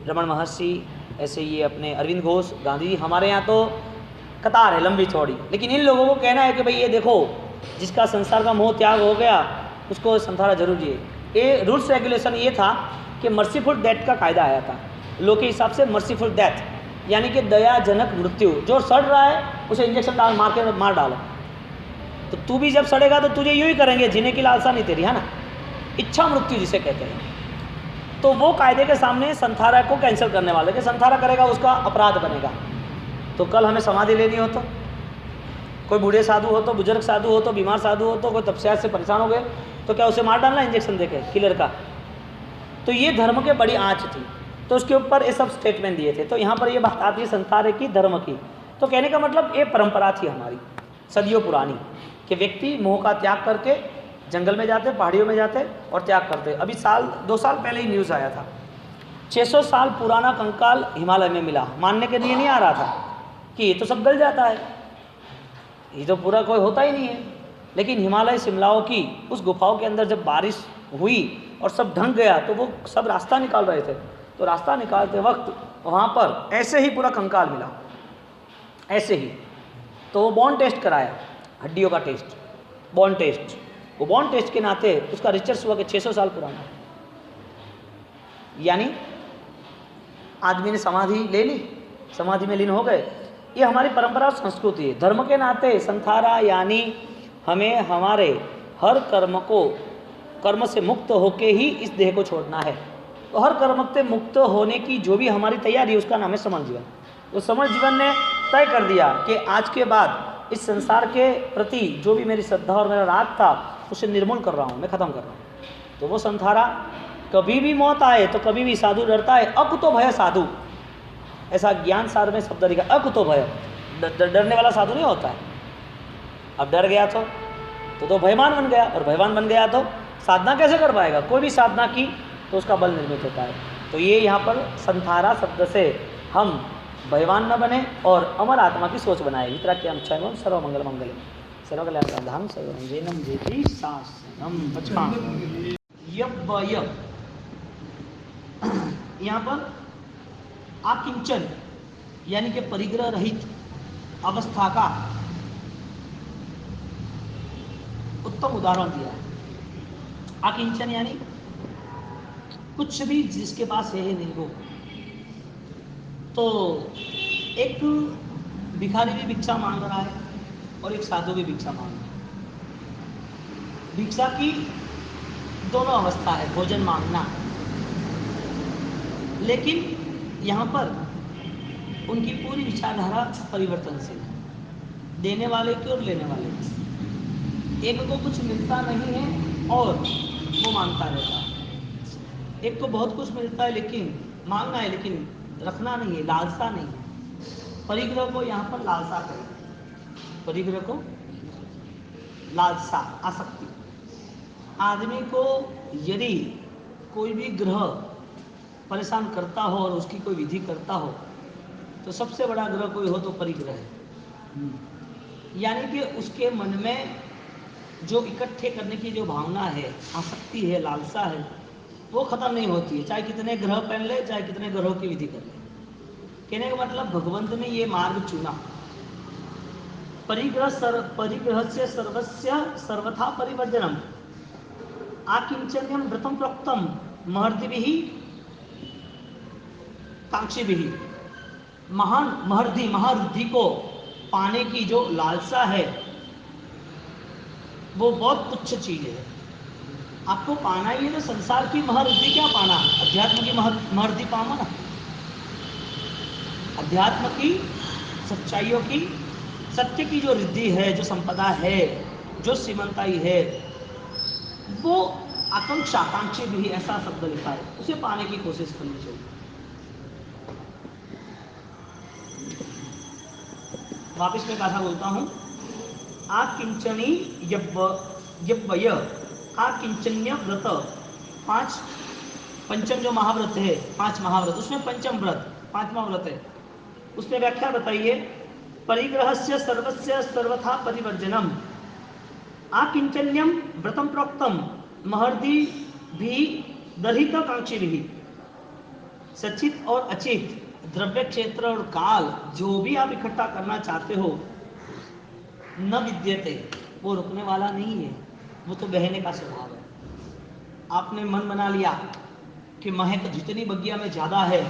रमन महर्षि, ऐसे ये अपने अरविंद घोष, गांधी जी, हमारे यहाँ तो कतार है लंबी चौड़ी। लेकिन इन लोगों को कहना है कि भाई ये देखो, जिसका संसार का मोह त्याग हो गया उसको संथारा जरूरी है। ये रूल्स रेगुलेशन ये था कि मर्सीफुल डेथ का कायदा आया था लोग के हिसाब से। मर्सीफुल डेथ यानी कि दयाजनक मृत्यु, जो सड़ रहा है उसे इंजेक्शन डाल मार के मार डालो। तो तू भी जब सड़ेगा तो तुझे यूँ ही करेंगे, जीने की लालसा नहीं तेरी, है ना, इच्छा मृत्यु जिसे कहते हैं। तो वो कायदे के सामने संथारा को कैंसिल करने वाले कि संथारा करेगा उसका अपराध बनेगा। तो कल हमें समाधि लेनी हो तो, कोई बूढ़े साधु हो तो, बुजुर्ग साधु हो तो, बीमार साधु हो तो, कोई तपस्या से परेशान हो गए तो क्या उसे मार डालना इंजेक्शन देके किलर का। तो ये धर्म के बड़ी आँच थी, तो उसके ऊपर ये सब स्टेटमेंट दिए थे। तो यहाँ पर ये बात आती है संथारे की, धर्म की। तो कहने का मतलब ये परंपरा थी हमारी सदियों पुरानी कि व्यक्ति मोह का त्याग करके जंगल में जाते, पहाड़ियों में जाते और त्याग करते। अभी 2 साल पहले ही न्यूज़ आया था, 600 साल पुराना कंकाल हिमालय में मिला। मानने के लिए नहीं आ रहा था कि ये तो सब गल जाता है, ये तो पूरा कोई होता ही नहीं है। लेकिन हिमालय शिमलाओं की उस गुफाओं के अंदर जब बारिश हुई और सब ढंक गया तो वो सब रास्ता निकाल रहे थे। तो रास्ता निकालते वक्त वहाँ पर ऐसे ही पूरा कंकाल मिला, ऐसे ही। तो वो बॉन टेस्ट कराया, हड्डियों का टेस्ट, बॉन टेस्ट। वो बॉन टेस्ट के नाते उसका रिसर्च हुआ कि 600 साल पुराना, यानी आदमी ने समाधि ले ली, समाधि में लीन हो गए। ये हमारी परंपरा और संस्कृति है। धर्म के नाते संथारा यानी हमें हमारे हर कर्म से मुक्त होके ही इस देह को छोड़ना है। तो हर कर्म से मुक्त होने की जो भी हमारी तैयारी है उसका नाम है समर्थ जीवन। तो समर्थ जीवन ने तय कर दिया कि आज के बाद इस संसार के प्रति जो भी मेरी श्रद्धा और मेरा राग था उसे निर्मूल कर रहा हूँ, मैं ख़त्म कर रहा हूँ। तो वो संथारा, कभी भी मौत आए तो कभी भी साधु डरता है। अकुतो भय साधु, ऐसा ज्ञान सार में शब्द लिखा, अकुतो भय, डरने वाला साधु नहीं होता है। अब डर गया तो भयवान बन गया, और भयवान बन गया तो साधना कैसे कर पाएगा। कोई भी साधना की तो उसका बल निर्मित होता है। तो ये यहाँ पर संथारा शब्द से हम भयवान न बने और अमर आत्मा की सोच बनाए। इतना कि हम क्षयम सर्वमंगल मंगल सर्वकल्याण प्रधान सर्वजनम जेति शास्त्रम पचमा यब। यहाँ पर आकिंचन यानी कि परिग्रह रहित अवस्था का उत्तम उदाहरण दिया है। आकिंचन यानी कुछ भी जिसके पास है नहीं हो। तो एक भिखारी भी भिक्षा मांग रहा है और एक साधु भी भिक्षा मांग रहा है। भिक्षा की दोनों अवस्था है, भोजन मांगना, लेकिन यहाँ पर उनकी पूरी विचारधारा परिवर्तनशील है, देने वाले की और लेने वाले की। एक को कुछ मिलता नहीं है और वो मांगता रहता है, एक को बहुत कुछ मिलता है लेकिन मांगना है लेकिन रखना नहीं है, लालसा नहीं है। परिग्रह को यहाँ पर लालसा करें, परिग्रह को लालसा, आसक्ति। आदमी को यदि कोई भी ग्रह परेशान करता हो और उसकी कोई विधि करता हो तो सबसे बड़ा ग्रह कोई हो तो परिग्रह है। यानी कि उसके मन में जो इकट्ठे करने की जो भावना है, आसक्ति है, लालसा है, वो खत्म नहीं होती है, चाहे कितने ग्रह पहन ले, चाहे कितने ग्रहों की विधि कर ले। कहने का मतलब भगवंत ने ये मार्ग चुना। परिग्रह से सर्वस्य सर्वथा परिवर्जनम आकिंचन्यम व्रतम प्रोक्तम महर्षिभिः कांक्षी भी, महान महर्धि महारुद्धि को पाने की जो लालसा है वो बहुत तुच्छ चीज है। आपको पाना ही है तो संसार की महारुद्धि क्या पाना, अध्यात्म की महारुद्धि पाना ना। अध्यात्म की सच्चाइयों की, सत्य की जो रिद्धि है, जो संपदा है, जो सीमंताई है, वो आकांक्षा, आकांक्षी भी ऐसा शब्द लिखा है, उसे पाने की कोशिश करनी चाहिए। वापिस में कथा बोलता हूं, आकिंचनी यव्वय आकिंचन्य व्रत, पांच पंचम जो महाव्रत है, पांच महाव्रत, उसमें पंचम व्रत पांचवा व्रत है, उसमें व्याख्या बताइए। परिग्रहस्य सर्वस्य सर्वथा परिवर्जनम आकिंचन्यम व्रतम प्रोक्तम महर्दि भी दर्हित कांक्षी भी, सचित और अचित द्रव्य क्षेत्र और काल जो भी आप इकट्ठा करना चाहते हो, न विद्यते, वो रुकने वाला नहीं है, वो तो बहने का स्वभाव है। आपने मन बना लिया कि महक जितनी बगिया में ज्यादा है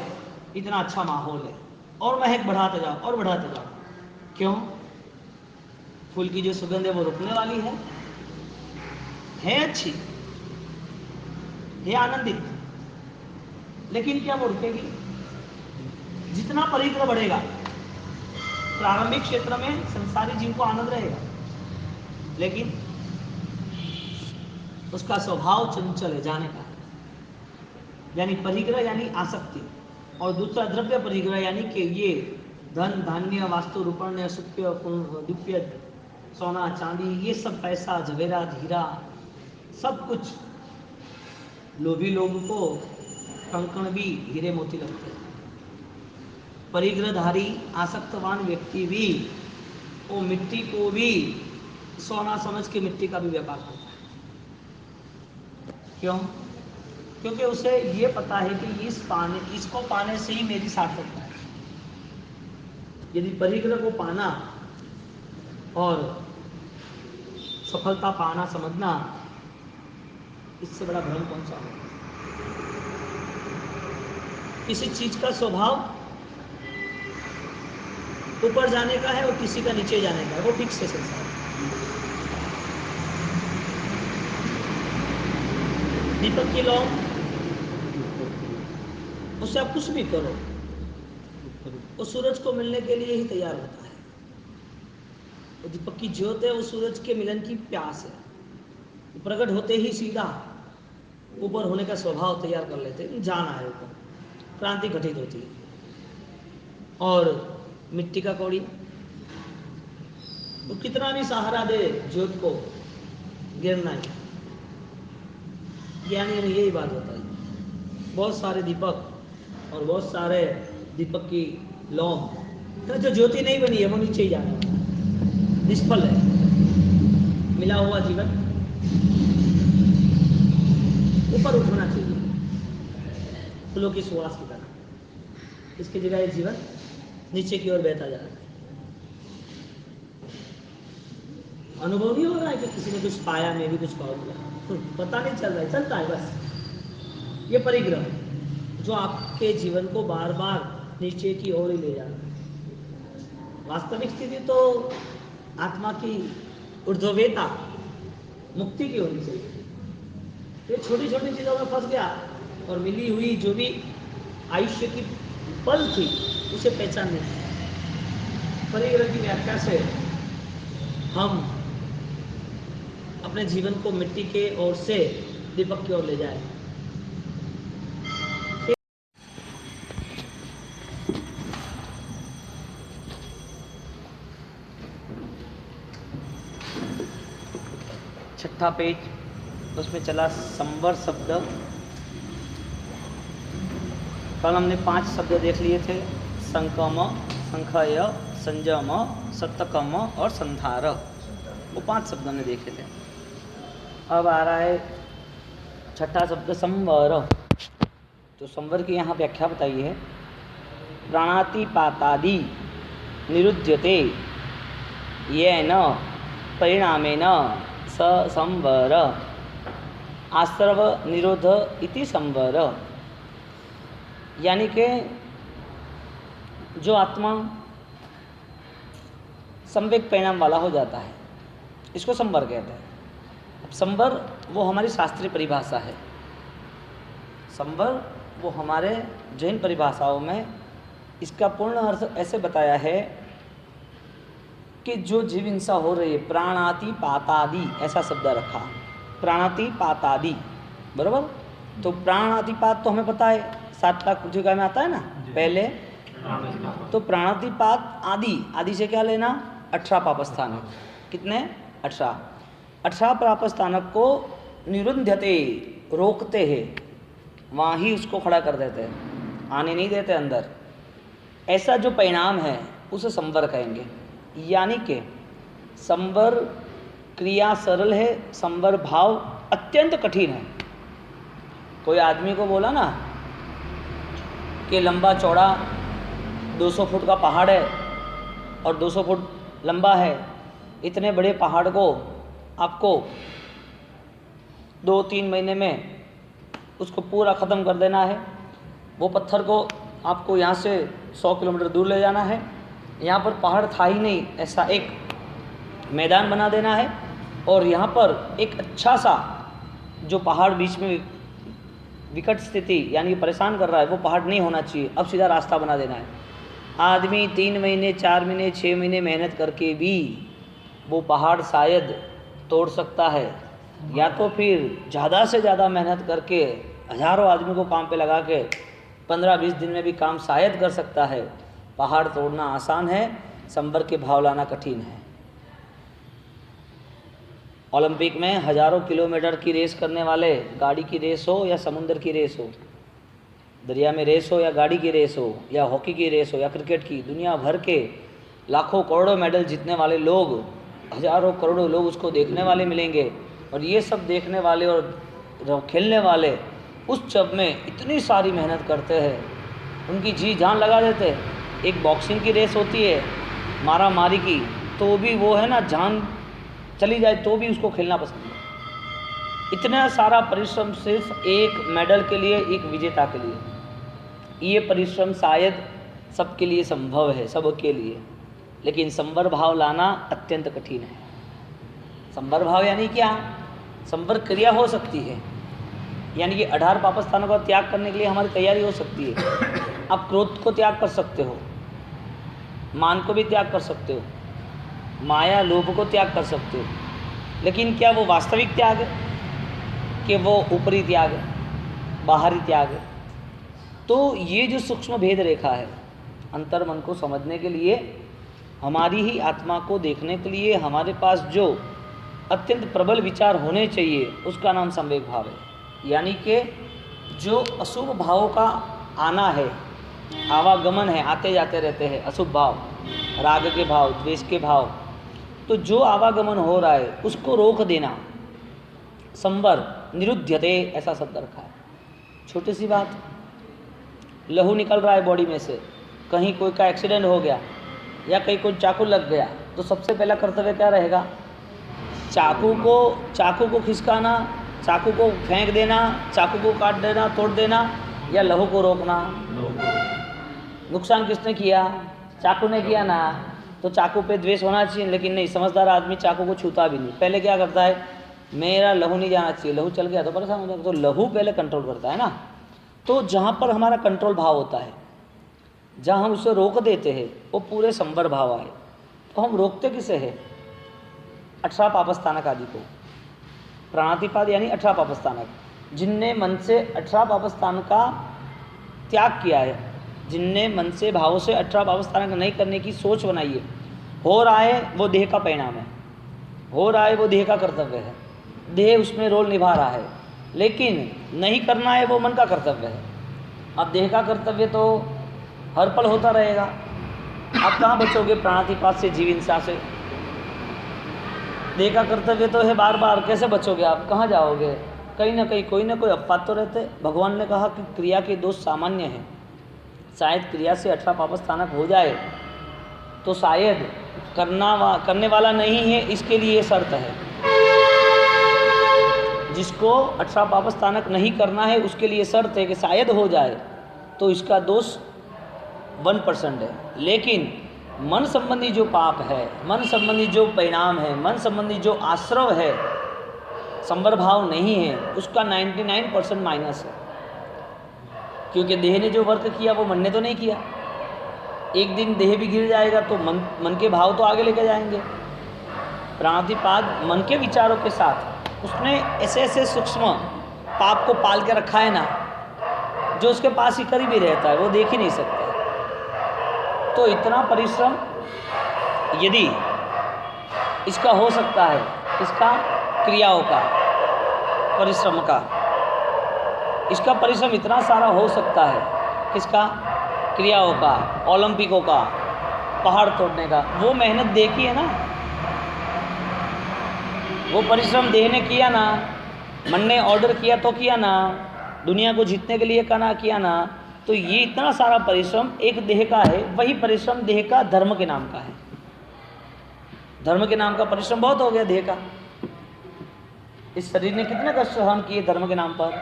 इतना अच्छा माहौल है, और महक बढ़ाते जाओ और बढ़ाते जाओ। क्यों? फूल की जो सुगंध है वो रुकने वाली है अच्छी, है आनंदित, लेकिन क्या वो रुकेगी? जितना परिग्रह बढ़ेगा, प्रारंभिक क्षेत्र में संसारी जीव को आनंद रहेगा, लेकिन उसका स्वभाव चंचल है, जाने का, यानी परिग्रह यानी आसक्ति, और दूसरा द्रव्य परिग्रह यानी कि ये धन धान्य वास्तु रूपण्य सुप्य दुप्य सोना चांदी, ये सब पैसा जवेरात हीरा सब कुछ लोभी लोगों को कंकण भी हीरे मोती लगते हैं। परिग्रहधारी आसक्तवान व्यक्ति भी वो मिट्टी को भी सोना समझ के मिट्टी का भी व्यापार करता है। क्यों? क्योंकि उसे ये पता है कि इसको पाने से ही मेरी सार्थकता है। यदि परिग्रह को पाना और सफलता पाना समझना, इससे बड़ा भ्रम कौन सा होगा? किसी चीज का स्वभाव ऊपर जाने का है और किसी का नीचे जाने का है, वो फिक्स है संसार। दीपक की लौ, उससे आप कुछ भी करो, वो सूरज को मिलने के लिए ही तैयार होता है। वो दीपक की ज्योत है, वो सूरज के मिलन की प्यास है। प्रकट होते ही सीधा ऊपर होने का स्वभाव तैयार कर लेते हैं, जाना है ऊपर, क्रांति घटित होती है। और मिट्टी का कौड़ी, वो कितना भी सहारा दे ज्योत को, गिरना है। ज्ञानी ने यही बात बताई। बहुत सारे दीपक और बहुत सारे दीपक की लौ, तो जो ज्योति नहीं बनी है वो नीचे ही जाना होता है, निष्फल है। मिला हुआ जीवन ऊपर उठना चाहिए, फूलों की सुवास की तरह। इसकी जगह ये जीवन नीचे की ओर बहता जा रहा है। अनुभव नहीं हो रहा है कि किसी ने कुछ पाया, मैं भी कुछ पाऊंगा, पता नहीं चल रहा है, चलता है बस। ये परिग्रह जो आपके जीवन को बार बार नीचे की ओर ही ले जा रहा है। वास्तविक स्थिति तो आत्मा की ऊर्ध्ववेता, मुक्ति की होनी चाहिए। ये छोटी छोटी चीजों में फंस गया और मिली हुई जो भी आयुष्य की पल थी उसे पहचान नहीं। परिग्रह की व्याख्या से हम अपने जीवन को मिट्टी के ओर से दीपक की ओर ले जाए। छठा पेज, उसमें चला संवर शब्द। कल हमने 5 शब्द देख लिए थे, संकम, संखय, संजम, सत्तकम और संधार। वो 5 शब्द हमने देखे थे। अब आ रहा है छठा शब्द संवर। तो संवर की यहाँ व्याख्या बताई है, प्राणातिपातादि निरुध्यते येन परिणामेन स संवर आश्रव निरोध इति संवर। यानी कि जो आत्मा संवेग परिणाम वाला हो जाता है, इसको संवर कहते हैं। अब संवर वो हमारी शास्त्रीय परिभाषा है। संवर वो हमारे जैन परिभाषाओं में इसका पूर्ण अर्थ ऐसे बताया है कि जो जीव हिंसा हो रही है, प्राणाति पातादि ऐसा शब्द रखा, प्राणाति पातादि, बराबर। तो प्राणातिपात तो हमें पता है 7 लाख पृथ्वी में आता है ना पहले। तो प्राणातिपात आदि, आदि से क्या लेना? 18 पापस्थानक। कितने? 18 पापस्थानक को निरुंध्यते, रोकते हैं, वहाँ ही उसको खड़ा कर देते हैं, आने नहीं देते अंदर। ऐसा जो परिणाम है उसे संवर कहेंगे। यानी कि संवर क्रिया सरल है, संवर भाव अत्यंत कठिन है। कोई आदमी को बोला ना कि लंबा चौड़ा 200 फुट का पहाड़ है और 200 फुट लंबा है, इतने बड़े पहाड़ को आपको 2-3 महीने में उसको पूरा ख़त्म कर देना है। वो पत्थर को आपको यहाँ से 100 किलोमीटर दूर ले जाना है। यहाँ पर पहाड़ था ही नहीं, ऐसा एक मैदान बना देना है और यहाँ पर एक अच्छा सा जो पहाड़ बीच में विकट स्थिति यानी परेशान कर रहा है वो पहाड़ नहीं होना चाहिए, अब सीधा रास्ता बना देना है। आदमी 3 महीने 4 महीने 6 महीने मेहनत करके भी वो पहाड़ शायद तोड़ सकता है, या तो फिर ज़्यादा से ज़्यादा मेहनत करके हज़ारों आदमी को काम पे लगा के 15-20 दिन में भी काम शायद कर सकता है। पहाड़ तोड़ना आसान है, संवर के भाव लाना कठिन है। ओलंपिक में हज़ारों किलोमीटर की रेस करने वाले, गाड़ी की रेस हो या समुद्र की रेस हो, दरिया में रेस हो या गाड़ी की रेस हो या हॉकी की रेस हो या क्रिकेट की, दुनिया भर के लाखों करोड़ों मेडल जीतने वाले लोग, हज़ारों करोड़ों लोग उसको देखने वाले मिलेंगे। और ये सब देखने वाले और खेलने वाले उस जब में इतनी सारी मेहनत करते हैं, उनकी जी जान लगा देते हैं। एक बॉक्सिंग की रेस होती है मारा मारी की, तो भी वो है ना जान चली जाए तो भी उसको खेलना पसंद है। इतना सारा परिश्रम सिर्फ एक मेडल के लिए, एक विजेता के लिए। ये परिश्रम शायद सबके लिए संभव है, सबके लिए, लेकिन संवर भाव लाना अत्यंत कठिन है। संवर भाव यानी क्या? संवर क्रिया हो सकती है, यानी कि 18 पापस्थानों का त्याग करने के लिए हमारी तैयारी हो सकती है। आप क्रोध को त्याग कर सकते हो, मान को भी त्याग कर सकते हो, माया लोभ को त्याग कर सकते हो, लेकिन क्या वो वास्तविक त्याग है कि वो ऊपरी त्याग है, बाहरी त्याग है? तो ये जो सूक्ष्म भेद रेखा है, अंतर मन को समझने के लिए, हमारी ही आत्मा को देखने के लिए हमारे पास जो अत्यंत प्रबल विचार होने चाहिए, उसका नाम संवेग भाव है। यानी कि जो अशुभ भावों का आना है, आवागमन है, आते जाते रहते हैं अशुभ भाव, राग के भाव, द्वेष के भाव, तो जो आवागमन हो रहा है उसको रोक देना, संवर, निरुध्यते ऐसा शब्द रखा है। छोटी सी बात, लहू निकल रहा है बॉडी में से, कहीं कोई का एक्सीडेंट हो गया या कहीं कोई चाकू लग गया, तो सबसे पहला कर्तव्य क्या रहेगा? चाकू को खिसकाना, चाकू को फेंक देना, चाकू को काट देना, तोड़ देना, या लहू को रोकना? नुकसान किसने किया? चाकू ने किया ना। तो चाकू पे द्वेष होना चाहिए, लेकिन नहीं, समझदार आदमी चाकू को छूता भी नहीं। पहले क्या करता है? मेरा लहू नहीं जाना चाहिए, लहू चल गया तो परेशान हो जाएगा, तो लहू पहले कंट्रोल करता है ना। तो जहाँ पर हमारा कंट्रोल भाव होता है, जहाँ हम उसे रोक देते हैं, वो पूरे संवर भाव आए। तो हम रोकते किसे है? 18 पापस्थानक आदि को। प्राणातिपात यानी 18 पापस्थानक, जिनने मन से 18 पापस्थान का त्याग किया है, जिनने मन से भावों से 18 पापस्थानक नहीं करने की सोच बनाई है। हो रहा है वो देह का परिणाम है, हो रहा है वो देह का कर्तव्य है, देह उसमें रोल निभा रहा है, लेकिन नहीं करना है वो मन का कर्तव्य है। अब देह का कर्तव्य तो हर पल होता रहेगा, आप कहाँ बचोगे प्राणातिपात से, जीव हिंसा से? देह का कर्तव्य तो है बार बार, कैसे बचोगे आप? कहाँ जाओगे? कहीं ना कहीं कोई ना कोई अपवाद तो रहते। भगवान ने कहा कि क्रिया के दोष सामान्य हैं, शायद क्रिया से 18 पापस्थानक हो जाए तो शायद करने वाला नहीं है, इसके लिए शर्त है। जिसको 18 पापस्थानक नहीं करना है उसके लिए शर्त है कि शायद हो जाए तो इसका दोष 1% है, लेकिन मन संबंधी जो पाप है, मन संबंधी जो परिणाम है, मन संबंधी जो आश्रव है, संवर भाव नहीं है, उसका 99% माइनस है। क्योंकि देह ने जो वर्क किया वो मन ने तो नहीं किया। एक दिन देह भी गिर जाएगा तो मन के भाव तो आगे लेके जाएंगे। प्राणातिपात मन के विचारों के साथ उसने ऐसे ऐसे सूक्ष्म पाप को पाल के रखा है ना, जो उसके पास ही करीब ही रहता है, वो देख ही नहीं सकता। तो इतना परिश्रम यदि इसका हो सकता है, इसका क्रियाओं का परिश्रम का, इसका परिश्रम इतना सारा हो सकता है, किसका? क्रियाओं का, ओलंपिकों का, पहाड़ तोड़ने का, वो मेहनत देखी है ना, वो परिश्रम देह ने किया ना, मन ने ऑर्डर किया तो किया ना, दुनिया को जीतने के लिए करना किया ना, तो ये इतना सारा परिश्रम एक देह का है। वही परिश्रम देह का धर्म के नाम का है। धर्म के नाम का परिश्रम बहुत हो गया देह का। इस शरीर ने कितने कष्ट सहन किए धर्म के नाम पर,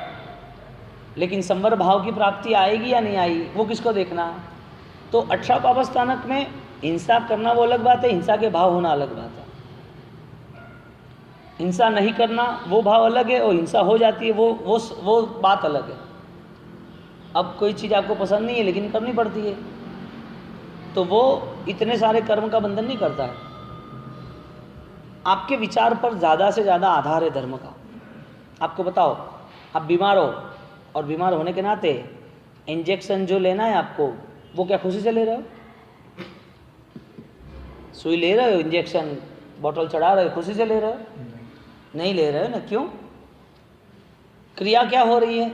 लेकिन संवर भाव की प्राप्ति आएगी या नहीं आई, वो किसको देखना? तो 18 पापस्थानक में हिंसा करना वो अलग बात है, हिंसा के भाव होना अलग बात है। हिंसा नहीं करना वो भाव अलग है, और हिंसा हो जाती है वो बात अलग है। अब कोई चीज़ आपको पसंद नहीं है लेकिन करनी पड़ती है, तो वो इतने सारे कर्म का बंधन नहीं करता है। आपके विचार पर ज़्यादा से ज़्यादा आधार है धर्म का। आपको बताओ, आप बीमार हो और बीमार होने के नाते इंजेक्शन जो लेना है आपको, वो क्या खुशी से ले रहे हो? सुई ले रहे हो, इंजेक्शन बोतल चढ़ा रहे हो, खुशी से ले रहे हो? नहीं ले रहे हो ना। क्यों? क्रिया क्या हो रही है?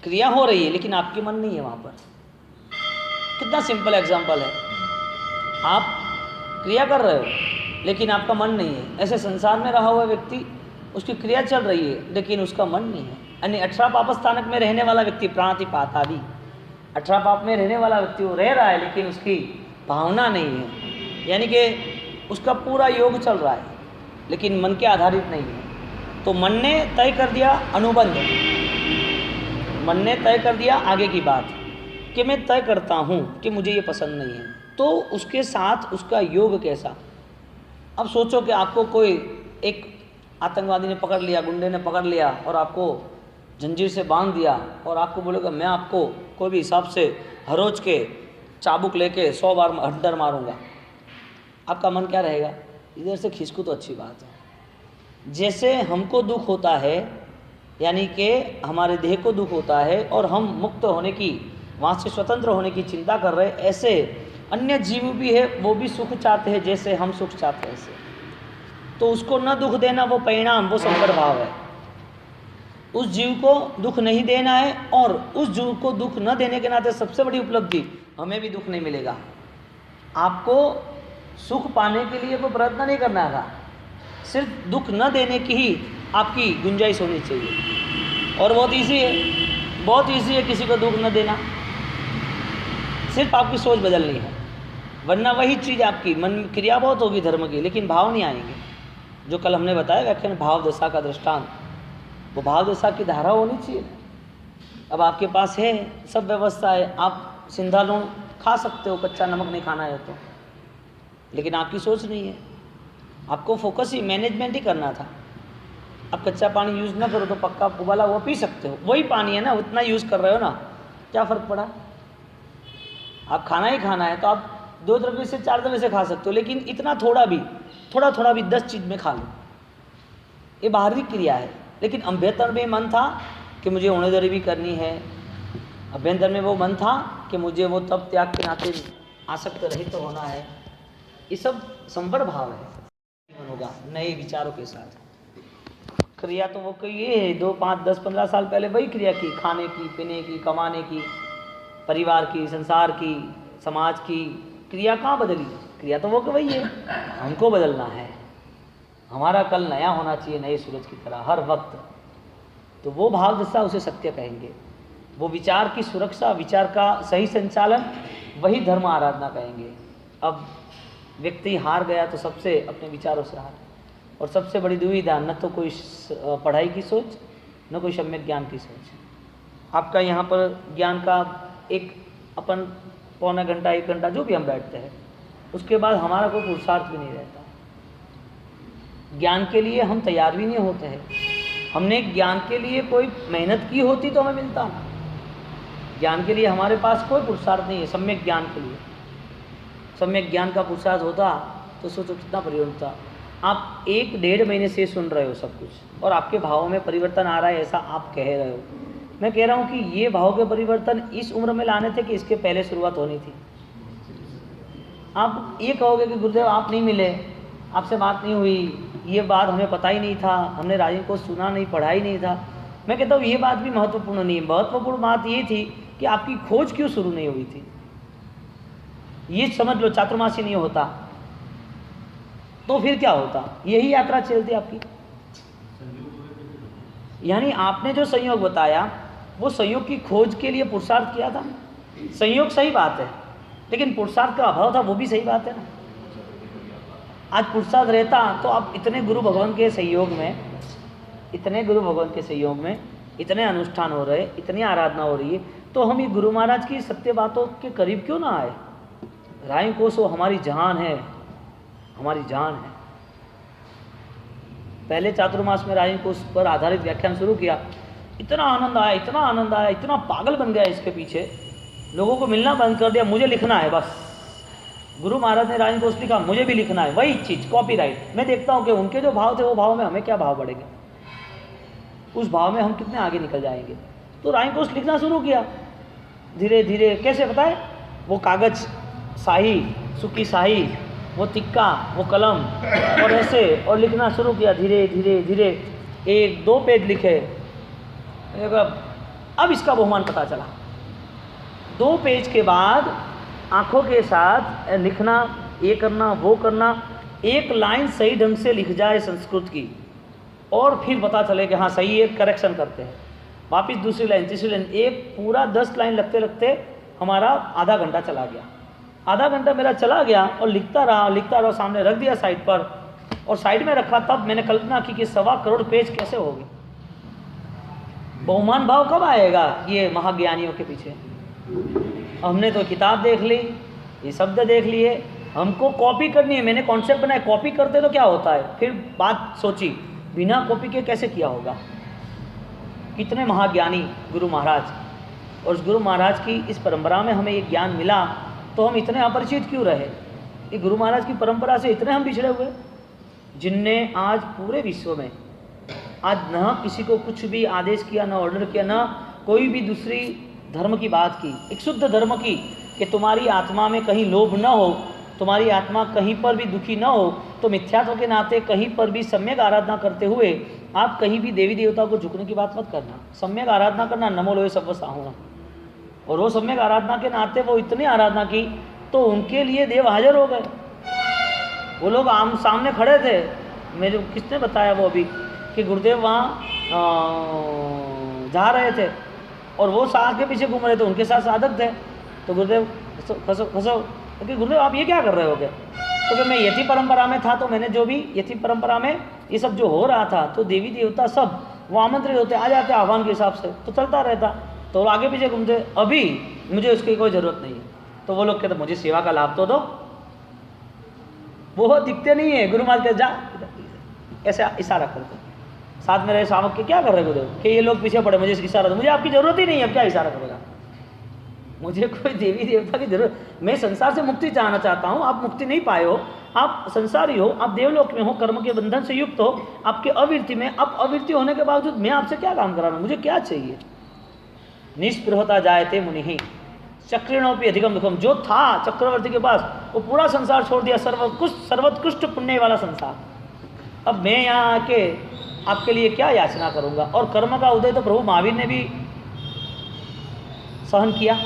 क्रिया हो रही है लेकिन आपकी मन नहीं है वहाँ पर। कितना सिंपल एग्जाम्पल है, आप क्रिया कर रहे हो लेकिन आपका मन नहीं है। ऐसे संसार में रहा हुआ व्यक्ति, उसकी क्रिया चल रही है लेकिन उसका मन नहीं है। यानी 18 पापस्थानक में रहने वाला व्यक्ति, प्राणातिपात आदि 18 पाप में रहने वाला व्यक्ति वो रह रहा है लेकिन उसकी भावना नहीं है, यानी कि उसका पूरा योग चल रहा है लेकिन मन के आधारित नहीं है। तो मन ने तय कर दिया अनुबंध, मन ने तय कर दिया आगे की बात कि मैं तय करता हूँ कि मुझे ये पसंद नहीं है, तो उसके साथ उसका योग कैसा? अब सोचो कि आपको कोई एक आतंकवादी ने पकड़ लिया, गुंडे ने पकड़ लिया और आपको जंजीर से बांध दिया और आपको बोलेगा मैं आपको कोई भी हिसाब से हर रोज के चाबुक लेके 100 बार हड्डर मारूंगा। आपका मन क्या रहेगा? इधर से खिसकू तो अच्छी बात है। जैसे हमको दुख होता है, यानी कि हमारे देह को दुख होता है और हम मुक्त होने की, वहाँ से स्वतंत्र होने की चिंता कर रहे हैं, ऐसे अन्य जीव भी है, वो भी सुख चाहते हैं जैसे हम सुख चाहते हैं ऐसे। तो उसको न दुख देना वो परिणाम, वो संकर भाव है। उस जीव को दुख नहीं देना है, और उस जीव को दुख न देने के नाते सबसे बड़ी उपलब्धि, हमें भी दुख नहीं मिलेगा। आपको सुख पाने के लिए कोई प्रयत्न नहीं करना था, सिर्फ दुख न देने की ही आपकी गुंजाइश होनी चाहिए। और बहुत ईजी है, बहुत ईजी है किसी को दुख न देना, सिर्फ आपकी सोच बदलनी है। वरना वही चीज़ आपकी मन क्रिया बहुत होगी धर्म की, लेकिन भाव नहीं आएंगे। जो कल हमने बताया व्याख्यान भाव दशा का दृष्टांत, वो भाव दशा की धारा होनी चाहिए। अब आपके पास है सब व्यवस्था है, आप सिंधा लूण खा सकते हो, कच्चा नमक नहीं खाना है तो, लेकिन आपकी सोच नहीं है। आपको फोकस ही मैनेजमेंट ही करना था। अब कच्चा पानी यूज़ ना करो तो पक्का उबाला हुआ पी सकते हो, वही पानी है ना, उतना यूज़ कर रहे हो ना, क्या फ़र्क पड़ा? आप खाना ही खाना है तो आप 2 दफे से 4 दफे से खा सकते हो, लेकिन इतना थोड़ा भी 10 चीज़ में खा लो, ये बाहरी क्रिया है। लेकिन अभ्यंतर में मन था कि मुझे होनेदरी भी करनी है, अभ्यंतर में वो मन था कि मुझे वो तप त्याग के नाते आसक्त रहित तो होना है। ये सब संवर भाव है, जीवन होगा नए विचारों के साथ। क्रिया तो वो कोई ये है 2, 5, 10, 15 साल पहले वही क्रिया की, खाने की, पीने की, कमाने की, परिवार की, संसार की, समाज की। क्रिया कहाँ बदली? क्रिया तो वो वही है, हमको बदलना है। हमारा कल नया होना चाहिए, नए सूरज की तरह हर वक्त। तो वो भाव दशा उसे सत्य कहेंगे। वो विचार की सुरक्षा, विचार का सही संचालन, वही धर्म आराधना कहेंगे। अब व्यक्ति हार गया तो सबसे अपने विचारों से हार, और सबसे बड़ी दुविधा, न तो कोई पढ़ाई की सोच, न कोई सम्यक ज्ञान की सोच। आपका यहाँ पर ज्ञान का एक अपन पौना घंटा 1 घंटा जो भी हम बैठते हैं, उसके बाद हमारा कोई पुरुषार्थ भी नहीं रहता। ज्ञान के लिए हम तैयार भी नहीं होते हैं। हमने ज्ञान के लिए कोई मेहनत की होती तो हमें मिलता ना। ज्ञान के लिए हमारे पास कोई पुरुषार्थ नहीं है। सम्यक ज्ञान के लिए सम्यक ज्ञान का पुरुषार्थ होता तो सोचो कितना प्रयोजन था। आप 1-1.5 महीने से सुन रहे हो सब कुछ और आपके भावों में परिवर्तन आ रहा है, ऐसा आप कह रहे हो। मैं कह रहा हूँ कि ये भाव के परिवर्तन इस उम्र में लाने थे कि इसके पहले शुरुआत होनी थी। आप ये कहोगे कि गुरुदेव आप नहीं मिले, आपसे बात नहीं हुई, ये बात हमें पता ही नहीं था, हमने राजन को सुना नहीं, पढ़ा ही नहीं था। मैं कहता हूँ ये बात भी महत्वपूर्ण नहीं है। महत्वपूर्ण बात ये थी कि आपकी खोज क्यों शुरू नहीं हुई थी। ये समझ लो, चातुर्मासी नहीं होता तो फिर क्या होता। यही यात्रा चलती आपकी। यानी आपने जो संयोग बताया वो संयोग की खोज के लिए पुरुषार्थ किया था। संयोग सही बात है, लेकिन पुरुषार्थ का अभाव था, वो भी सही बात है ना। आज पुरुषार्थ रहता तो आप इतने गुरु भगवान के सहयोग में, इतने गुरु भगवान के सहयोग में इतने अनुष्ठान हो रहे, इतनी आराधना हो रही है, तो हम ये गुरु महाराज की सत्य बातों के करीब क्यों ना आए। राय कोसो हमारी जान है, हमारी जान है। पहले चातुर्मास में राय कोस पर आधारित व्याख्यान शुरू किया, इतना आनंद आया, इतना आनंद आया, इतना पागल बन गया इसके पीछे, लोगों को मिलना बंद कर दिया। मुझे लिखना है बस। गुरु महाराज ने राजन कोस लिखा, मुझे भी लिखना है, वही चीज़ कॉपीराइट। मैं देखता हूँ कि उनके जो भाव थे वो भाव में हमें क्या भाव बढ़ेंगे, उस भाव में हम कितने आगे निकल जाएंगे। तो राजन कोस लिखना शुरू किया धीरे धीरे। कैसे पता है, वो कागज शाही, सुखी शाही, वो तिक्का, वो कलम और ऐसे, और लिखना शुरू किया धीरे धीरे धीरे। 1-2 पेज लिखे, अब इसका बहुमान पता चला। 2 पेज के बाद आंखों के साथ लिखना, ये करना वो करना, एक लाइन सही ढंग से लिख जाए संस्कृत की, और फिर पता चले कि हाँ सही है, करेक्शन करते हैं, वापिस दूसरी लाइन, तीसरी लाइन, एक पूरा 10 लाइन लगते लगते हमारा आधा घंटा चला गया। आधा घंटा मेरा चला गया और लिखता रहा, सामने रख दिया साइड पर, और साइड में रखा। तब मैंने कल्पना की कि 1.25 करोड़ पेज कैसे होगी। बहुमान भाव कब आएगा ये महाज्ञानियों के पीछे। हमने तो किताब देख ली, ये शब्द देख लिए, हमको कॉपी करनी है। मैंने कॉन्सेप्ट बनाया, कॉपी करते तो क्या होता है। फिर बात सोची, बिना कॉपी के कैसे किया होगा। कितने महाज्ञानी गुरु महाराज, और उस गुरु महाराज की इस परंपरा में हमें ये ज्ञान मिला, तो हम इतने अपरिचित क्यों रहे। ये गुरु महाराज की परंपरा से इतने हम पिछड़े हुए, जिनने आज पूरे विश्व में आज न किसी को कुछ भी आदेश किया, न ऑर्डर किया, न कोई भी दूसरी धर्म की बात की, एक शुद्ध धर्म की, कि तुम्हारी आत्मा में कहीं लोभ न हो, तुम्हारी आत्मा कहीं पर भी दुखी न हो। तो मिथ्यात्व के नाते कहीं पर भी सम्यक आराधना करते हुए आप कहीं भी देवी देवताओं को झुकने की बात मत करना। सम्यक आराधना करना, नमो लोहे सब साहुणा। और वो सम्यक आराधना के नाते वो इतनी आराधना की तो उनके लिए देव हाजिर हो गए। वो लोग आम सामने खड़े थे। मेरे किसने बताया वो अभी कि गुरुदेव वहाँ जा रहे थे और वो साथ के पीछे घूम रहे थे, उनके साथ साधक थे। तो गुरुदेव फंसो कि गुरुदेव आप ये क्या कर रहे हो क्या। तो कि मैं यति परंपरा में था, तो मैंने जो भी यति परंपरा में ये सब जो हो रहा था, तो देवी देवता सब वो आमंत्रित होते, आ जाते आह्वान के हिसाब से, तो चलता रहता। तो आगे पीछे घूमते, अभी मुझे उसकी कोई ज़रूरत नहीं है। तो वो लोग कहते मुझे सेवा का लाभ तो दो। वो दिखते नहीं है। गुरु महाराज कहते जा, ऐसे इशारा करते। साथ में रहे शावक के क्या कर रहे गुरुदेव कि ये लोग पीछे पड़े, मुझे इशारा दो। मुझे आपकी ज़रूरत ही नहीं है, अब क्या इशारा करेगा। मुझे कोई देवी देवता की जरूरत, मैं संसार से मुक्ति चाहना चाहता हूँ। आप मुक्ति नहीं पाए हो, आप संसारी हो, आप देवलोक में हो, कर्म के बंधन से युक्त हो, आपके अविरति में। अब अविरति होने के बावजूद मैं आपसे क्या काम करा रहा हूँ, मुझे क्या चाहिए। निष्पृहता जायते मुनि चक्रणोपि अधिकम दुखम। जो था चक्रवर्ती के पास, वो पूरा संसार छोड़ दिया, सर्वोत्कृष्ट पुण्य वाला संसार। अब मैं यहाँ आके आपके लिए क्या याचना करूँगा। और कर्म का उदय तो प्रभु महावीर ने भी सहन किया।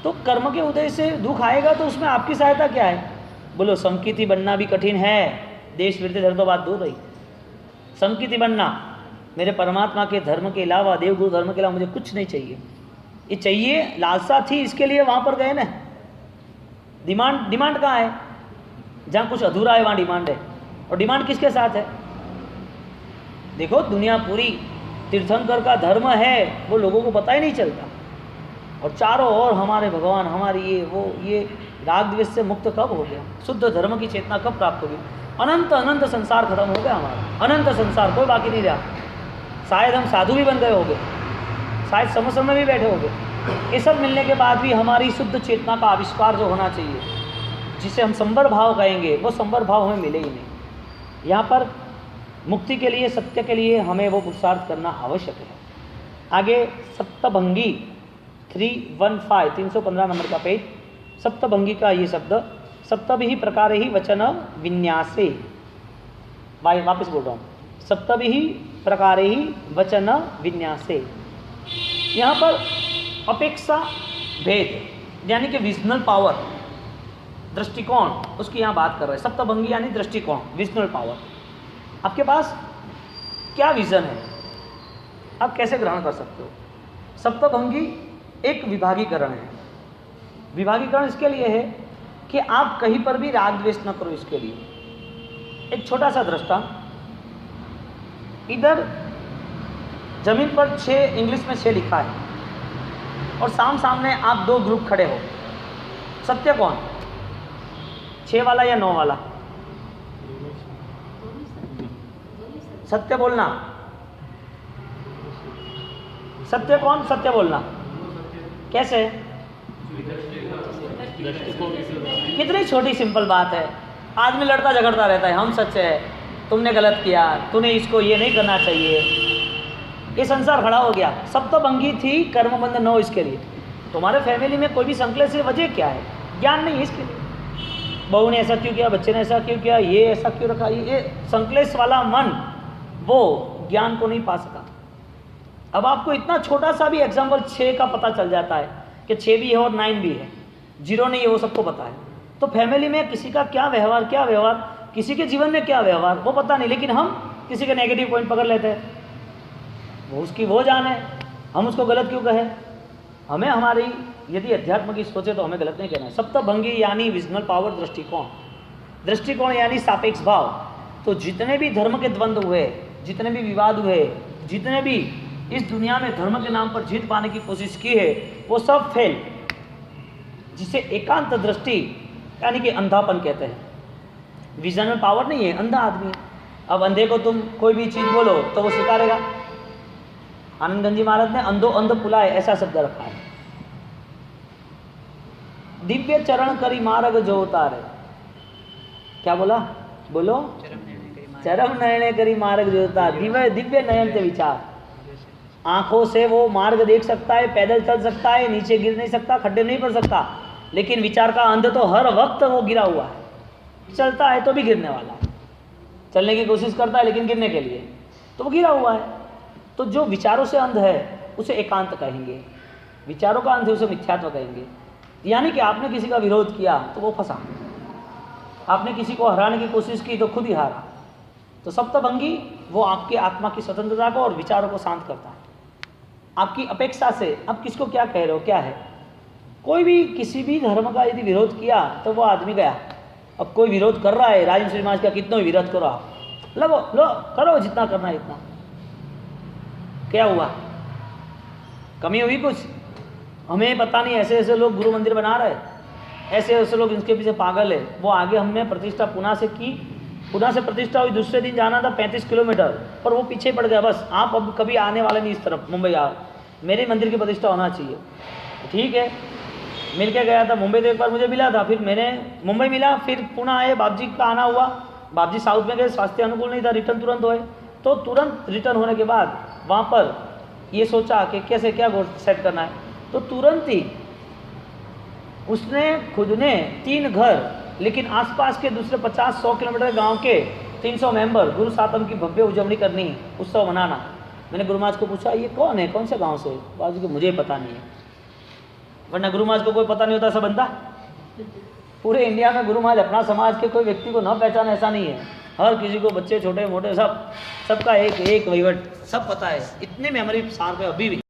तो कर्म के उदय से दुख आएगा, तो उसमें आपकी सहायता क्या है। बोलो समकीति बनना भी कठिन है, देश विरुद्ध धर्म तो बात दूर रही। समकीति बनना, मेरे परमात्मा के धर्म के अलावा, देवगुरु धर्म के अलावा मुझे कुछ नहीं चाहिए। ये चाहिए, लालसा थी, इसके लिए वहाँ पर गए ना। डिमांड कहाँ है। जहाँ कुछ अधूरा है वहाँ डिमांड है। और डिमांड किसके साथ है। देखो दुनिया पूरी तीर्थंकर का धर्म है, वो लोगों को पता ही नहीं चलता। और चारों ओर हमारे भगवान, हमारी ये राग द्वेष से मुक्त कब हो गया, शुद्ध धर्म की चेतना कब प्राप्त होगी। अनंत अनंत संसार खत्म हो गया हमारा, अनंत संसार कोई बाकी नहीं रहा। शायद हम साधु भी बन गए होंगे, शायद समसम में भी बैठे होंगे। ये सब मिलने के बाद भी हमारी शुद्ध चेतना का आविष्कार जो होना चाहिए, जिसे हम संवर भाव कहेंगे, वो संवर भाव हमें मिले ही नहीं। यहाँ पर मुक्ति के लिए, सत्य के लिए हमें वो पुरुषार्थ करना आवश्यक है। आगे सप्तभंगी 315 315 नंबर का पेज, सप्तभंगी का ये शब्द, सप्तभिः प्रकारैः वचन विन्यासे, वापस बोल रहा हूँ, सप्तभिः प्रकारैः वचन विन्यासे। यहाँ पर अपेक्षा भेद यानी कि विजनल पावर, दृष्टिकोण, उसकी यहाँ बात कर रहे हैं। सप्तभंगी यानी दृष्टिकोण, विजनल पावर। आपके पास क्या विजन है, आप कैसे ग्रहण कर सकते हो। सप्तभंगी एक विभागीकरण है। विभागीकरण इसके लिए है कि आप कहीं पर भी राग द्वेष न करो। इसके लिए एक छोटा सा दृष्टांत, इधर जमीन पर 6, इंग्लिश में 6 लिखा है और सामने आप 2 ग्रुप खड़े हो, सत्य कौन, 6 वाला या 9 वाला? सत्य बोलना, सत्य कौन, सत्य बोलना कैसे? कितनी छोटी सिंपल बात है। आदमी लड़ता झगड़ता रहता है, हम सच्चे है, तुमने गलत किया, तूने इसको ये नहीं करना चाहिए, ये संसार खड़ा हो गया। सप्तभंगी थी कर्मबंध 9 इसके लिए। तुम्हारे फैमिली में कोई भी संकलेश से वजह क्या है, ज्ञान नहीं है इसके लिए। बहू ने ऐसा क्यों किया, बच्चे ने ऐसा क्यों किया, ये ऐसा क्यों रखा, ये संकलेश वाला मन वो ज्ञान को नहीं पा सका। अब आपको इतना छोटा सा भी एग्जाम्पल 6 का पता चल जाता है कि 6 भी है और 9 भी है, 0 नहीं है, वो सबको पता है। तो फैमिली में किसी का क्या व्यवहार, किसी के जीवन में क्या व्यवहार वो पता नहीं, लेकिन हम किसी के नेगेटिव पॉइंट पकड़ लेते हैं। वो उसकी वो जान है, हम उसको गलत क्यों कहें। हमें हमारी यदि अध्यात्म की सोचे तो हमें गलत नहीं कहना है। सप्तभंगी यानी विजनल पावर, दृष्टिकोण यानी सापेक्ष भाव। तो जितने भी धर्म के द्वंद्व हुए, जितने भी विवाद हुए, जितने भी इस दुनिया में धर्म के नाम पर जीत पाने की कोशिश की है, वो सब फेल, जिसे एकांत दृष्टि यानी कि अंधापन कहते हैं। विजन में पावर नहीं है, अंधा आदमी। अब अंधे को तुम कोई भी चीज बोलो तो वो स्वीकारेगा। आनंद गंजी महाराज ने अंधो अंध पुलाए ऐसा शब्द रखा है। दिव्य चरण करी मार्ग जो उतारे, क्या बोला, बोलो, चरम नयने करी मार्ग जो उतार, दिव्य नयन से विचार। आंखों से वो मार्ग देख सकता है, पैदल चल सकता है, नीचे गिर नहीं सकता, खड्डे नहीं पड़ सकता, लेकिन विचार का अंध तो हर वक्त वो गिरा हुआ है। चलता है तो भी गिरने वाला है, चलने की कोशिश करता है लेकिन गिरने के लिए, तो वो गिरा हुआ है। तो जो विचारों से अंध है उसे एकांत कहेंगे, विचारों का अंध है उसे मिथ्यात्व कहेंगे। यानी कि आपने किसी का विरोध किया तो वो फंसा, आपने किसी को हराने की कोशिश की तो खुद ही हारा। तो सप्तभंगी वो आपकी आत्मा की स्वतंत्रता को और विचारों को शांत करता है। आपकी अपेक्षा से अब किसको क्या कह रहे हो, क्या है। कोई भी किसी भी धर्म का यदि विरोध किया तो वो आदमी गया। अब कोई विरोध कर रहा है, राजन समाज का कितना विरोध करो आप, लो करो जितना करना है इतना। क्या हुआ, कमी हुई कुछ? हमें पता नहीं, ऐसे ऐसे लोग गुरु मंदिर बना रहे, ऐसे ऐसे लोग इनके पीछे पागल है। वो आगे हमने प्रतिष्ठा पुणे से की, पुणे से प्रतिष्ठा हुई, दूसरे दिन जाना था 35 किलोमीटर, पर वो पीछे पड़ गया। बस आप अब कभी आने वाले नहीं इस तरफ, मुंबई आओ, मेरे मंदिर की प्रतिष्ठा होना चाहिए। ठीक है, मिल के गया था मुंबई, तो एक बार मुझे मिला था, फिर मैंने मुंबई मिला, फिर पुणे आए, बाबजी का आना हुआ, बाबजी साउथ में गए, स्वास्थ्य अनुकूल नहीं था, रिटर्न तुरंत हुए। तो तुरंत रिटर्न होने के बाद वहाँ पर ये सोचा कि कैसे क्या गोल सेट करना है, तो तुरंत ही उसने खुद ने 3 घर, लेकिन आसपास के दूसरे 50-100 किलोमीटर गांव के 300 मेंबर, गुरु सातम की भव्य उजवनी करनी, उत्सव मनाना। मैंने गुरु महाराज को पूछा ये कौन है, कौन से गांव से? बाबू को मुझे पता नहीं है, वरना गुरु महाराज को कोई पता नहीं होता सब बनता। पूरे इंडिया में गुरु महाराज अपना समाज के कोई व्यक्ति को न पहचान ऐसा नहीं है, हर किसी को, बच्चे छोटे मोटे सबका एक वहीवट सब पता है। इतने मेमोरी सार पे अभी भी